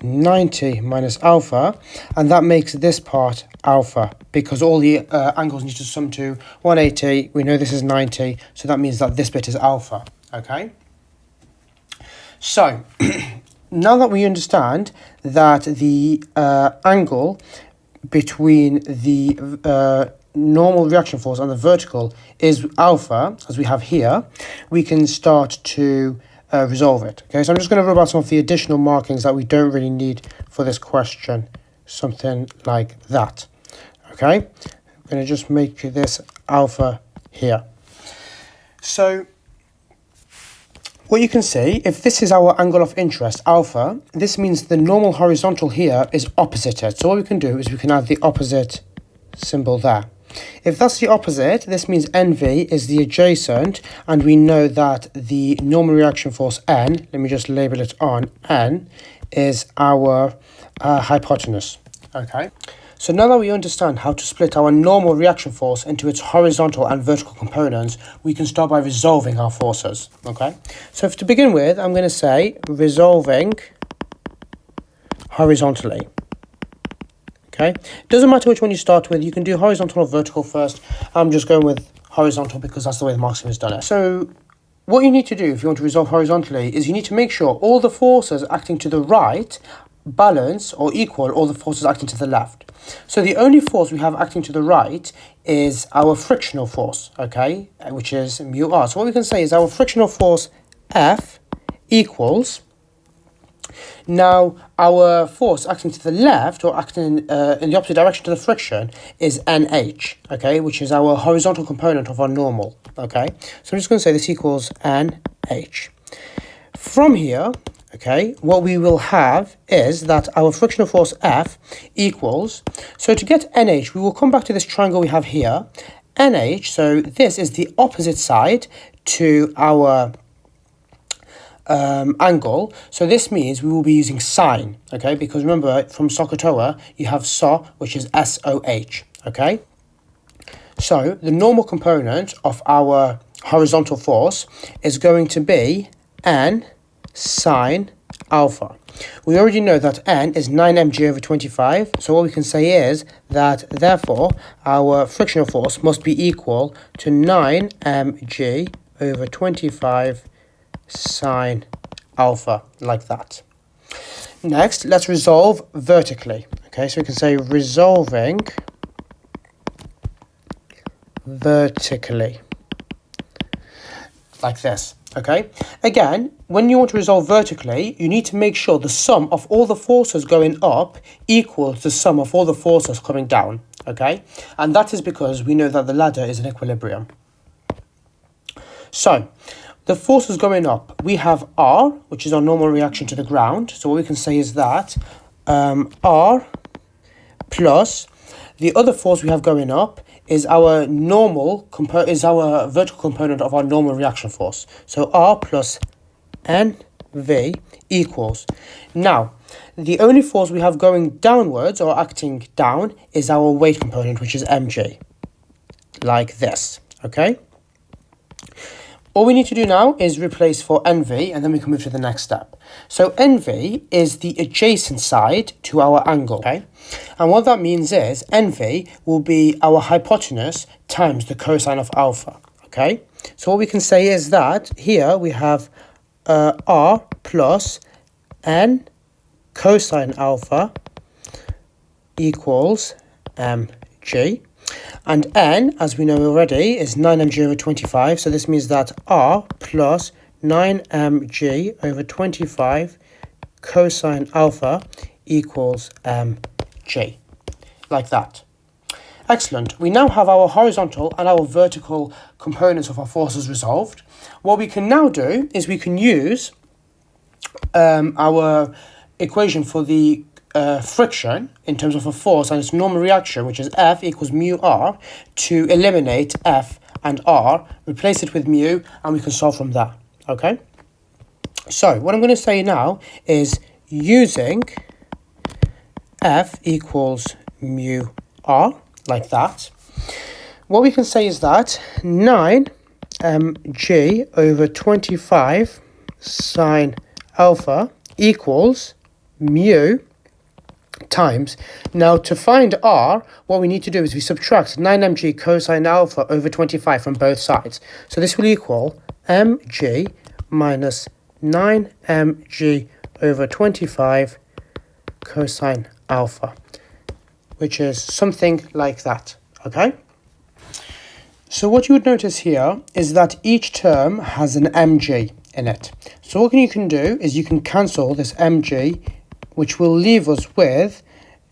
90 minus alpha, and that makes this part alpha, because all the angles need to sum to 180. We know this is 90, so that means that this bit is alpha, okay? So now that we understand that the angle between the normal reaction force and the vertical is alpha, as we have here, we can start to resolve it. Okay, so I'm just going to rub out some of the additional markings that we don't really need for this question, something like that. Okay, I'm going to just make this alpha here. So what you can see, if this is our angle of interest, alpha, this means the normal horizontal here is opposited. So what we can do is we can add the opposite symbol there. If that's the opposite, this means NV is the adjacent, and we know that the normal reaction force N, let me just label it on, N, is our hypotenuse, okay? So now that we understand how to split our normal reaction force into its horizontal and vertical components, we can start by resolving our forces, okay? So to begin with, I'm going to say resolving horizontally. Okay, doesn't matter which one you start with, you can do horizontal or vertical first. I'm just going with horizontal because that's the way the mark scheme has done it. So what you need to do if you want to resolve horizontally is you need to make sure all the forces acting to the right balance or equal all the forces acting to the left. So the only force we have acting to the right is our frictional force, okay, which is mu r. So what we can say is our frictional force F equals, now our force acting to the left, or acting in the opposite direction to the friction, is NH, okay, which is our horizontal component of our normal, okay. So I'm just going to say this equals NH. From here, okay, what we will have is that our frictional force F equals, so to get NH, we will come back to this triangle we have here, NH, so this is the opposite side to our angle, so this means we will be using sine, okay, because remember from SOHCAHTOA you have SO, which is SOH, okay. So the normal component of our horizontal force is going to be N sine alpha. We already know that N is 9 mg over 25, so what we can say is that therefore our frictional force must be equal to 9 mg over 25 sine alpha, like that. Next, let's resolve vertically. Okay, so we can say resolving vertically. like this, okay? Again, when you want to resolve vertically, you need to make sure the sum of all the forces going up equals the sum of all the forces coming down, okay? And that is because we know that the ladder is in equilibrium. So, the forces going up, we have R, which is our normal reaction to the ground. So what we can say is that R plus the other force we have going up is our vertical component of our normal reaction force. So R plus NV equals. Now, the only force we have going downwards or acting down is our weight component, which is mg, like this, okay? All we need to do now is replace for NV, and then we can move to the next step. So NV is the adjacent side to our angle, okay? And what that means is NV will be our hypotenuse times the cosine of alpha, okay? So what we can say is that here we have R plus N cosine alpha equals mg. And n, as we know already, is 9mg over 25. So this means that R plus 9mg over 25 cosine alpha equals mg. Like that. Excellent. We now have our horizontal and our vertical components of our forces resolved. What we can now do is we can use our equation for the friction in terms of a force and its normal reaction, which is F equals mu R, to eliminate F and R, replace it with mu, and we can solve from that, okay? So what I'm going to say now is using F equals mu R, like that. What we can say is that 9mg over 25 sine alpha equals mu times. Now, to find R, what we need to do is we subtract 9mg cosine alpha over 25 from both sides. So this will equal mg minus 9mg over 25 cosine alpha, which is something like that, okay? So what you would notice here is that each term has an mg in it. So what you can do is you can cancel this mg, which will leave us with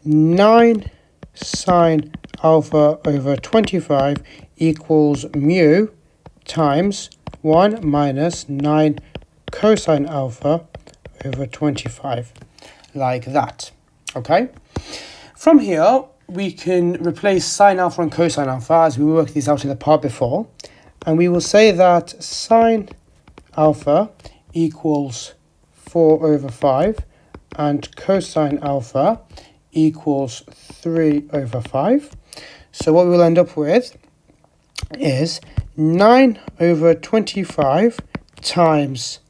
9 sine alpha over 25 equals mu times 1 minus 9 cosine alpha over 25, like that, okay? From here, we can replace sine alpha and cosine alpha as we worked these out in the part before, and we will say that sine alpha equals 4 over 5 and cosine alpha equals 3 over 5. So what we will end up with is 9 over 25 times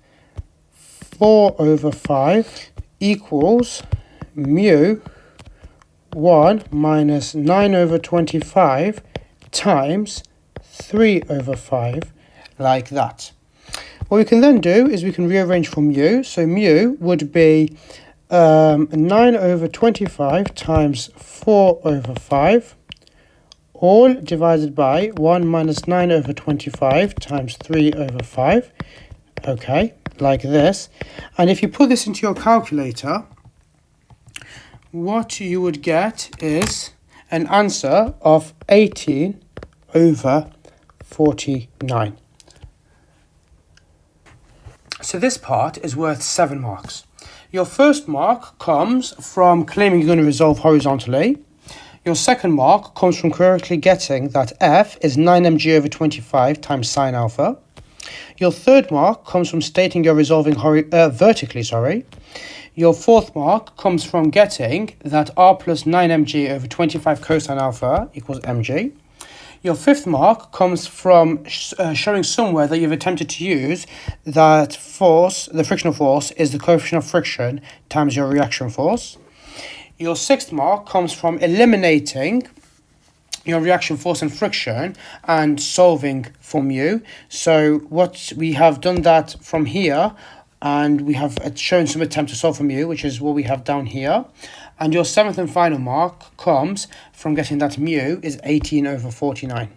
4 over 5 equals mu 1 minus 9 over 25 times 3 over 5, like that. What we can then do is we can rearrange for mu. So mu would be 9 over 25 times 4 over 5, all divided by 1 minus 9 over 25 times 3 over 5, okay, like this. And if you put this into your calculator, what you would get is an answer of 18 over 49. So this part is worth 7 marks. Your first mark comes from claiming you're going to resolve horizontally. Your second mark comes from correctly getting that F is 9mg over 25 times sine alpha. Your third mark comes from stating you're resolving vertically, Your fourth mark comes from getting that R plus 9mg over 25 cosine alpha equals mg. Your fifth mark comes from showing somewhere that you've attempted to use that force, the frictional force, is the coefficient of friction times your reaction force. Your sixth mark comes from eliminating your reaction force and friction and solving for mu. So what we have done that from here, and we have shown some attempt to solve for mu, which is what we have down here. And your seventh and final mark comes from getting that mu is 18 over 49.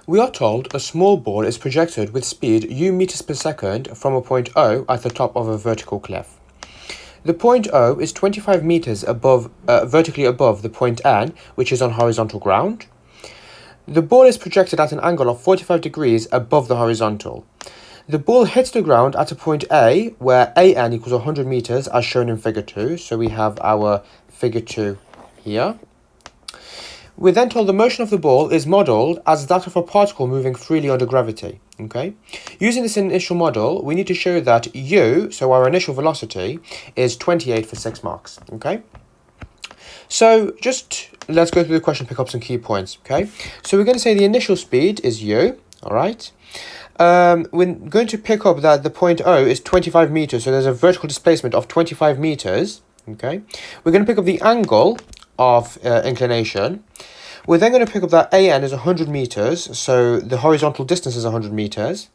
We are told a small ball is projected with speed u meters per second from a point O at the top of a vertical cliff. The point O is 25 meters vertically above the point N, which is on horizontal ground. The ball is projected at an angle of 45 degrees above the horizontal. The ball hits the ground at a point A, where AN equals 100 meters, as shown in figure 2. So we have our figure 2 here. We're then told the motion of the ball is modelled as that of a particle moving freely under gravity. Okay. Using this initial model, we need to show that u, so our initial velocity, is 28 for 6 marks. Okay. So just let's go through the question, pick up some key points. Okay. So we're going to say the initial speed is u. All right. We're going to pick up that the point O is 25 meters, so there's a vertical displacement of 25 meters. Okay. We're going to pick up the angle of inclination. We're then going to pick up that AN is 100 meters, so the horizontal distance is 100 meters.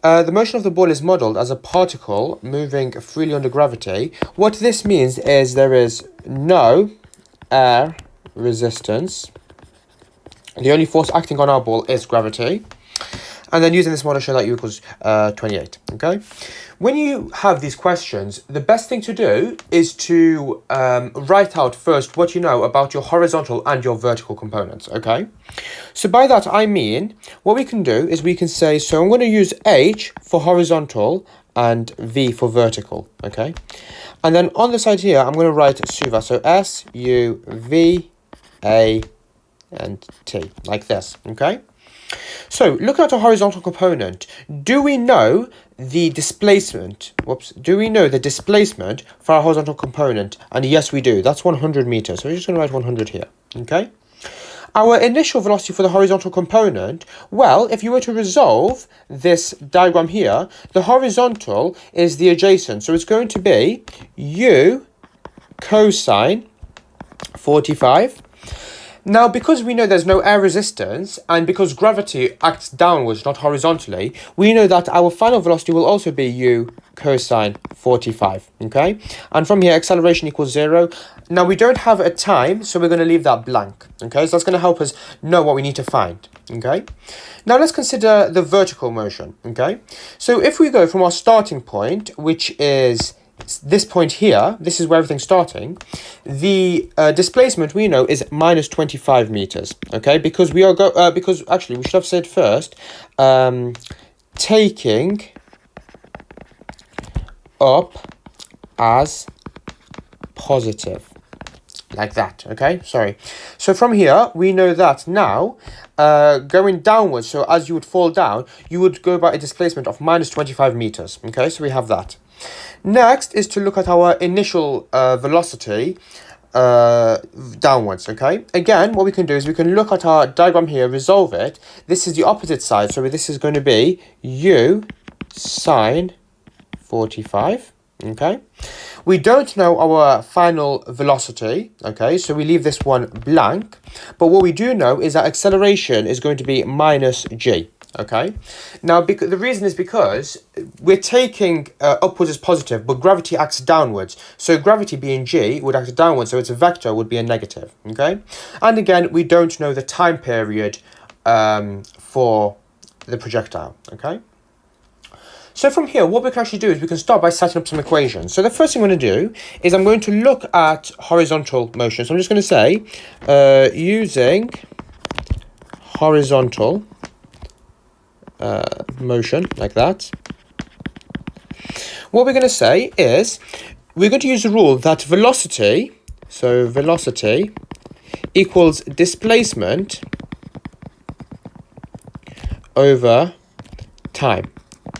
The motion of the ball is modelled as a particle moving freely under gravity. What this means is there is no air resistance. The only force acting on our ball is gravity. And then using this model, show that u equals 28, okay? When you have these questions, the best thing to do is to write out first what you know about your horizontal and your vertical components, okay? So by that, I mean, what we can do is we can say, so I'm going to use H for horizontal and V for vertical, okay? And then on the side here, I'm going to write SUVA, so S, U, V, A, and T, like this, okay? So, looking at a horizontal component, do we know the displacement? Do we know the displacement for our horizontal component? And yes, we do. That's 100 meters. So we're just going to write 100 here. Okay. Our initial velocity for the horizontal component, well, if you were to resolve this diagram here, the horizontal is the adjacent. So it's going to be u cosine 45. Now, because we know there's no air resistance, and because gravity acts downwards, not horizontally, we know that our final velocity will also be u cosine 45, okay? And from here, acceleration equals 0. Now, we don't have a time, so we're going to leave that blank, okay? So that's going to help us know what we need to find, okay? Now, let's consider the vertical motion, okay? So if we go from our starting point, which is this point here, this is where everything's starting, the displacement we know is minus 25 meters, okay? Because we are because actually we should have said first, taking up as positive, like that, okay? Sorry. So from here, we know that now, going downwards, so as you would fall down, you would go by a displacement of minus 25 meters, okay? So we have that. Next is to look at our initial velocity downwards, okay? Again, what we can do is we can look at our diagram here, resolve it. This is the opposite side, so this is going to be u sine 45, okay? We don't know our final velocity, okay? So we leave this one blank. But what we do know is that acceleration is going to be minus g. Okay, now the reason is because we're taking upwards as positive, but gravity acts downwards. So gravity being g would act downwards, so its vector would be a negative. Okay, and again, we don't know the time period for the projectile. Okay, so from here, what we can actually do is we can start by setting up some equations. So the first thing I'm going to do is I'm going to look at horizontal motion. So I'm just going to say using horizontal motion, like that. What we're going to say is we're going to use the rule that velocity, so velocity equals displacement over time.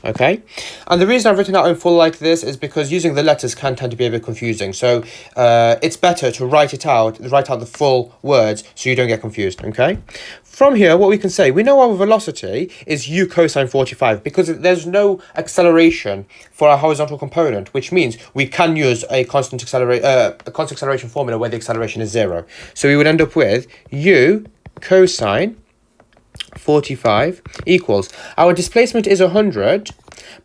Okay, and the reason I've written out in full like this is because using the letters can tend to be a bit confusing. So it's better to write out the full words so you don't get confused. Okay, from here, what we can say, we know our velocity is u cosine 45 because there's no acceleration for our horizontal component, which means we can use a constant acceleration formula where the acceleration is 0. So we would end up with u cosine 45 equals, our displacement is 100,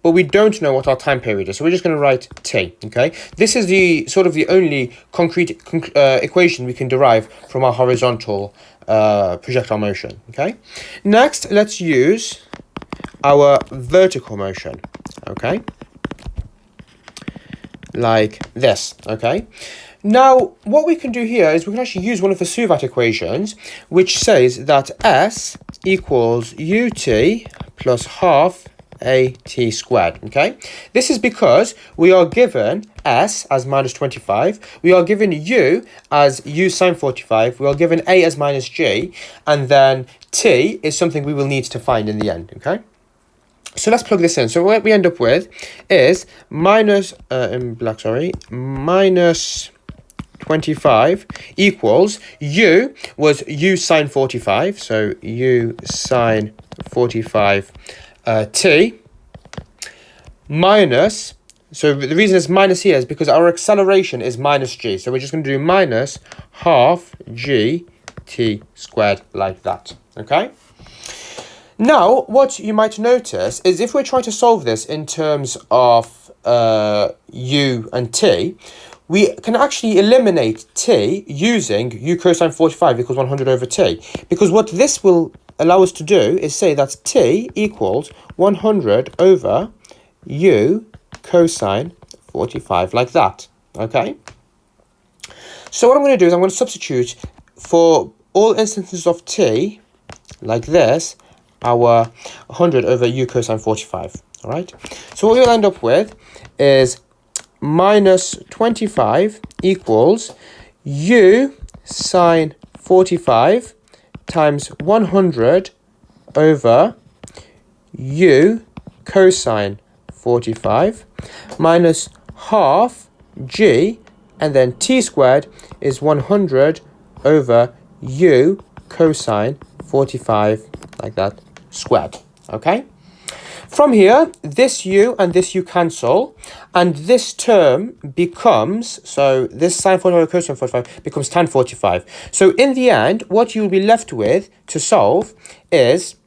but we don't know what our time period is. So we're just going to write t, okay? This is the sort of the only concrete equation we can derive from our horizontal projectile motion, okay? Next, let's use our vertical motion, okay? Like this, okay? Now, what we can do here is we can actually use one of the Suvat equations, which says that S equals ut plus half at squared, okay? This is because we are given S as minus 25, we are given U as U sine 45, we are given A as minus G, and then T is something we will need to find in the end, okay? So let's plug this in. So what we end up with is minus 25 equals U was U sine 45, so U sine 45 T minus, so the reason it's minus here is because our acceleration is minus G, so we're just going to do minus half G T squared like that, okay? Now, what you might notice is if we're trying to solve this in terms of U and T, we can actually eliminate T using U cosine 45 equals 100 over T. Because what this will allow us to do is say that T equals 100 over U cosine 45 like that, okay? So what I'm going to do is I'm going to substitute for all instances of T like this, our 100 over U cosine 45, all right? So what we'll end up with is minus 25 equals U sine 45 times 100 over U cosine 45 minus half G, and then T squared is 100 over U cosine 45 like that squared, okay? From here, this U and this U cancel, and this term becomes, so this sine 45 over cosine 45 becomes tan 45. So in the end, what you'll be left with to solve is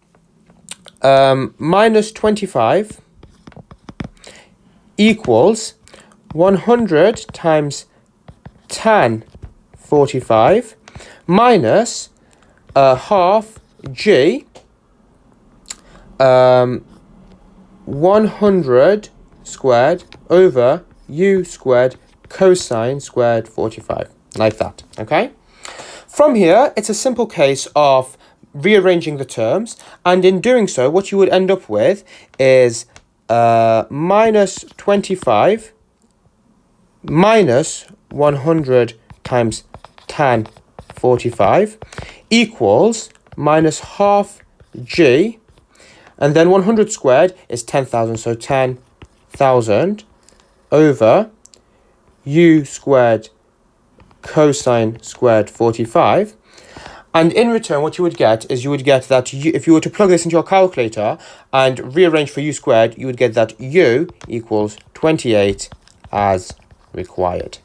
minus 25 equals 100 times tan 45 minus half G 100 squared over U squared cosine squared 45, like that, okay? From here, it's a simple case of rearranging the terms, and in doing so, what you would end up with is minus 25 minus 100 times tan 45 equals minus half G, and then 100 squared is 10,000, so 10,000 over U squared cosine squared 45. And in return, what you would get is you would get that U, if you were to plug this into your calculator and rearrange for U squared, you would get that U equals 28 as required.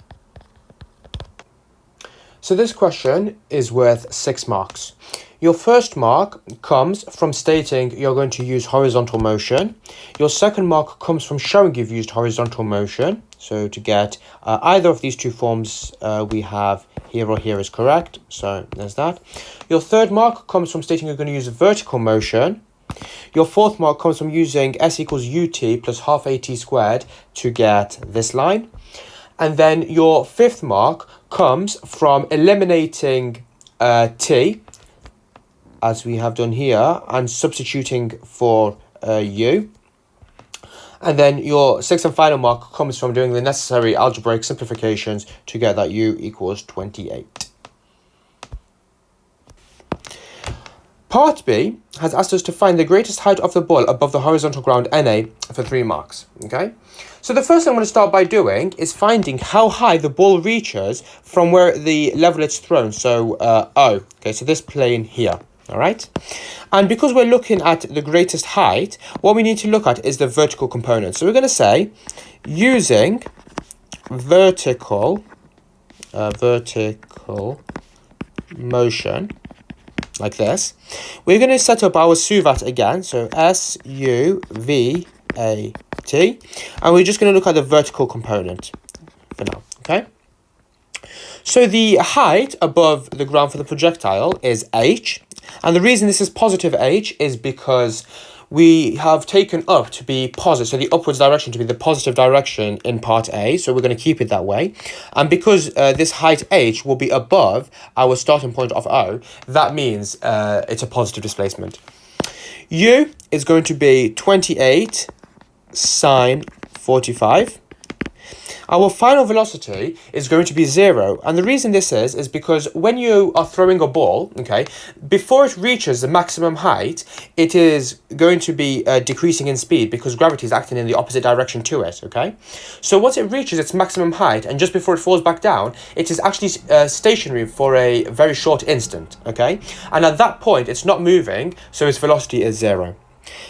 So this question is worth 6 marks. Your first mark comes from stating you're going to use horizontal motion. Your second mark comes from showing you've used horizontal motion. So to get either of these two forms we have here or here is correct. So there's that. Your third mark comes from stating you're going to use vertical motion. Your fourth mark comes from using S equals ut plus half at squared to get this line. And then your fifth mark comes from eliminating t, as we have done here, and substituting for u. And then your sixth and final mark comes from doing the necessary algebraic simplifications to get that u equals 28. Part B has asked us to find the greatest height of the ball above the horizontal ground NA for 3 marks, okay? So the first thing I'm going to start by doing is finding how high the ball reaches from where the level it's thrown, so O, okay, so this plane here, all right? And because we're looking at the greatest height, what we need to look at is the vertical component. So we're going to say, using vertical motion, like this, we're going to set up our SUVAT again, so SUVAT, t. And we're just going to look at the vertical component for now, okay? So the height above the ground for the projectile is h. And the reason this is positive h is because we have taken up to be positive, so the upwards direction to be the positive direction in part A, so we're going to keep it that way. And because this height h will be above our starting point of O, that means it's a positive displacement. U is going to be 28 sine 45. Our final velocity is going to be 0. And the reason this is because when you are throwing a ball, okay, before it reaches the maximum height, it is going to be decreasing in speed because gravity is acting in the opposite direction to it, okay? So once it reaches its maximum height and just before it falls back down, it is actually stationary for a very short instant, okay? And at that point, it's not moving, so its velocity is 0.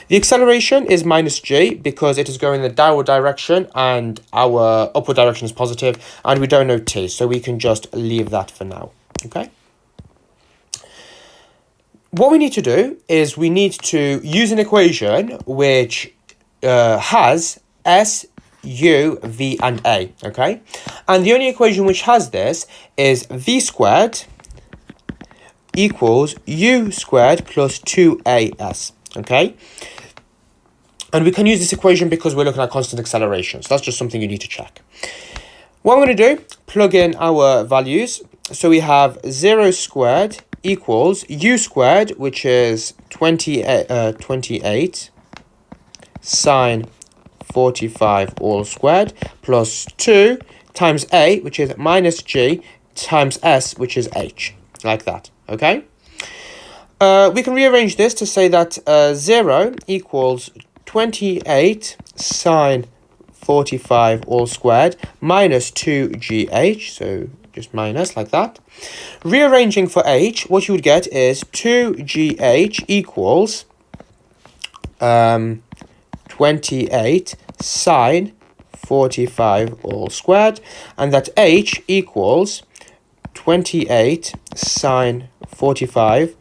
The acceleration is minus g because it is going in the downward direction and our upward direction is positive, and we don't know t, so we can just leave that for now, okay? What we need to do is we need to use an equation which has s, u, v, and a, okay? And the only equation which has this is v squared equals u squared plus 2as. Okay, and we can use this equation because we're looking at constant acceleration. So that's just something you need to check. What I'm going to do, plug in our values. So we have 0 squared equals u squared, which is 28 sine 45 all squared, plus 2 times a, which is minus g, times s, which is h, like that, okay? We can rearrange this to say that 0 equals 28 sine 45 all squared minus 2gh, so just minus like that. Rearranging for h, what you would get is 2gh equals 28 sine 45 all squared, and that h equals 28 sine 45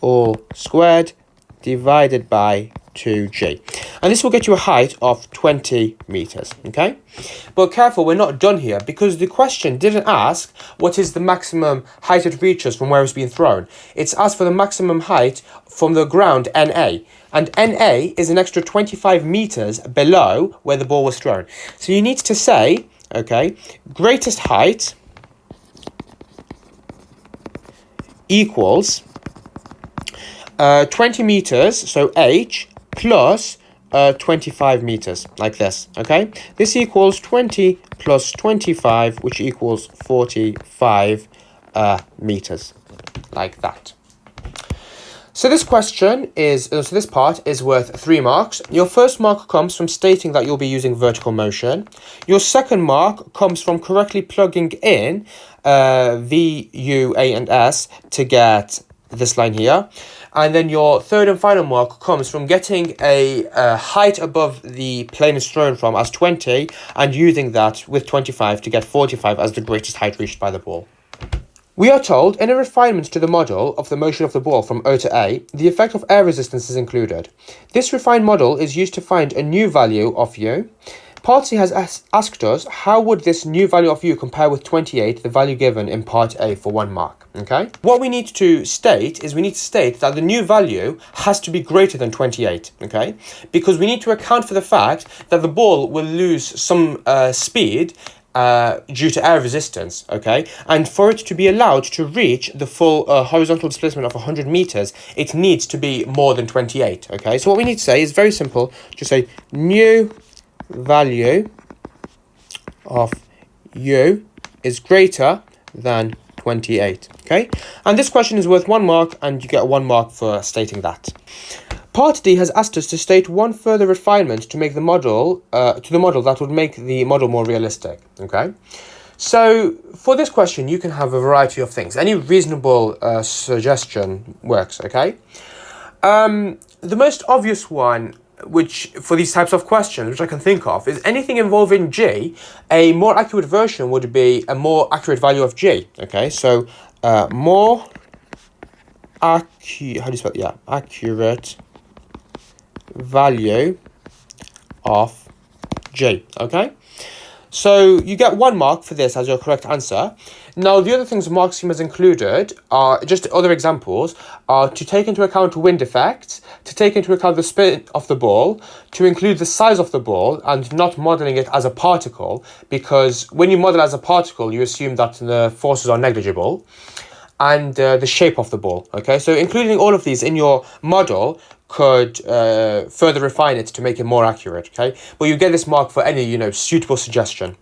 all squared divided by 2g. And this will get you a height of 20 meters, okay? But careful, we're not done here because the question didn't ask what is the maximum height it reaches from where it's being thrown. It's asked for the maximum height from the ground, NA. And NA is an extra 25 meters below where the ball was thrown. So you need to say, okay, greatest height equals 20 meters, so h, plus 25 meters, like this, okay? This equals 20 plus 25, which equals 45 meters, like that. So this question is, so this part is worth 3 marks. Your first mark comes from stating that you'll be using vertical motion. Your second mark comes from correctly plugging in V, U, A, and S to get this line here. And then your third and final mark comes from getting a height above the plane is thrown from as 20 and using that with 25 to get 45 as the greatest height reached by the ball. We are told, in a refinement to the model of the motion of the ball from O to A, the effect of air resistance is included. This refined model is used to find a new value of U. Part C has asked us, how would this new value of U compare with 28, the value given in Part A for 1 mark, okay? What we need to state is we need to state that the new value has to be greater than 28, okay? Because we need to account for the fact that the ball will lose some speed due to air resistance, okay? And for it to be allowed to reach the full horizontal displacement of 100 meters, it needs to be more than 28, okay? So what we need to say is very simple. Just say new value of U is greater than 28, okay? And this question is worth 1 mark, and you get 1 mark for stating that. Part D has asked us to state one further refinement to make the model, that would make the model more realistic, okay? So for this question, you can have a variety of things. Any reasonable suggestion works, okay? The most obvious one, which for these types of questions, which I can think of, is anything involving G. A more accurate version would be a more accurate value of G, okay? So more accurate value of J, okay? So you get 1 mark for this as your correct answer. Now, the other things mark scheme has included are just other examples are to take into account wind effects, to take into account the spin of the ball, to include the size of the ball and not modeling it as a particle, because when you model as a particle, you assume that the forces are negligible, and the shape of the ball, okay? So including all of these in your model could further refine it to make it more accurate, okay? But you get this mark for any, suitable suggestion.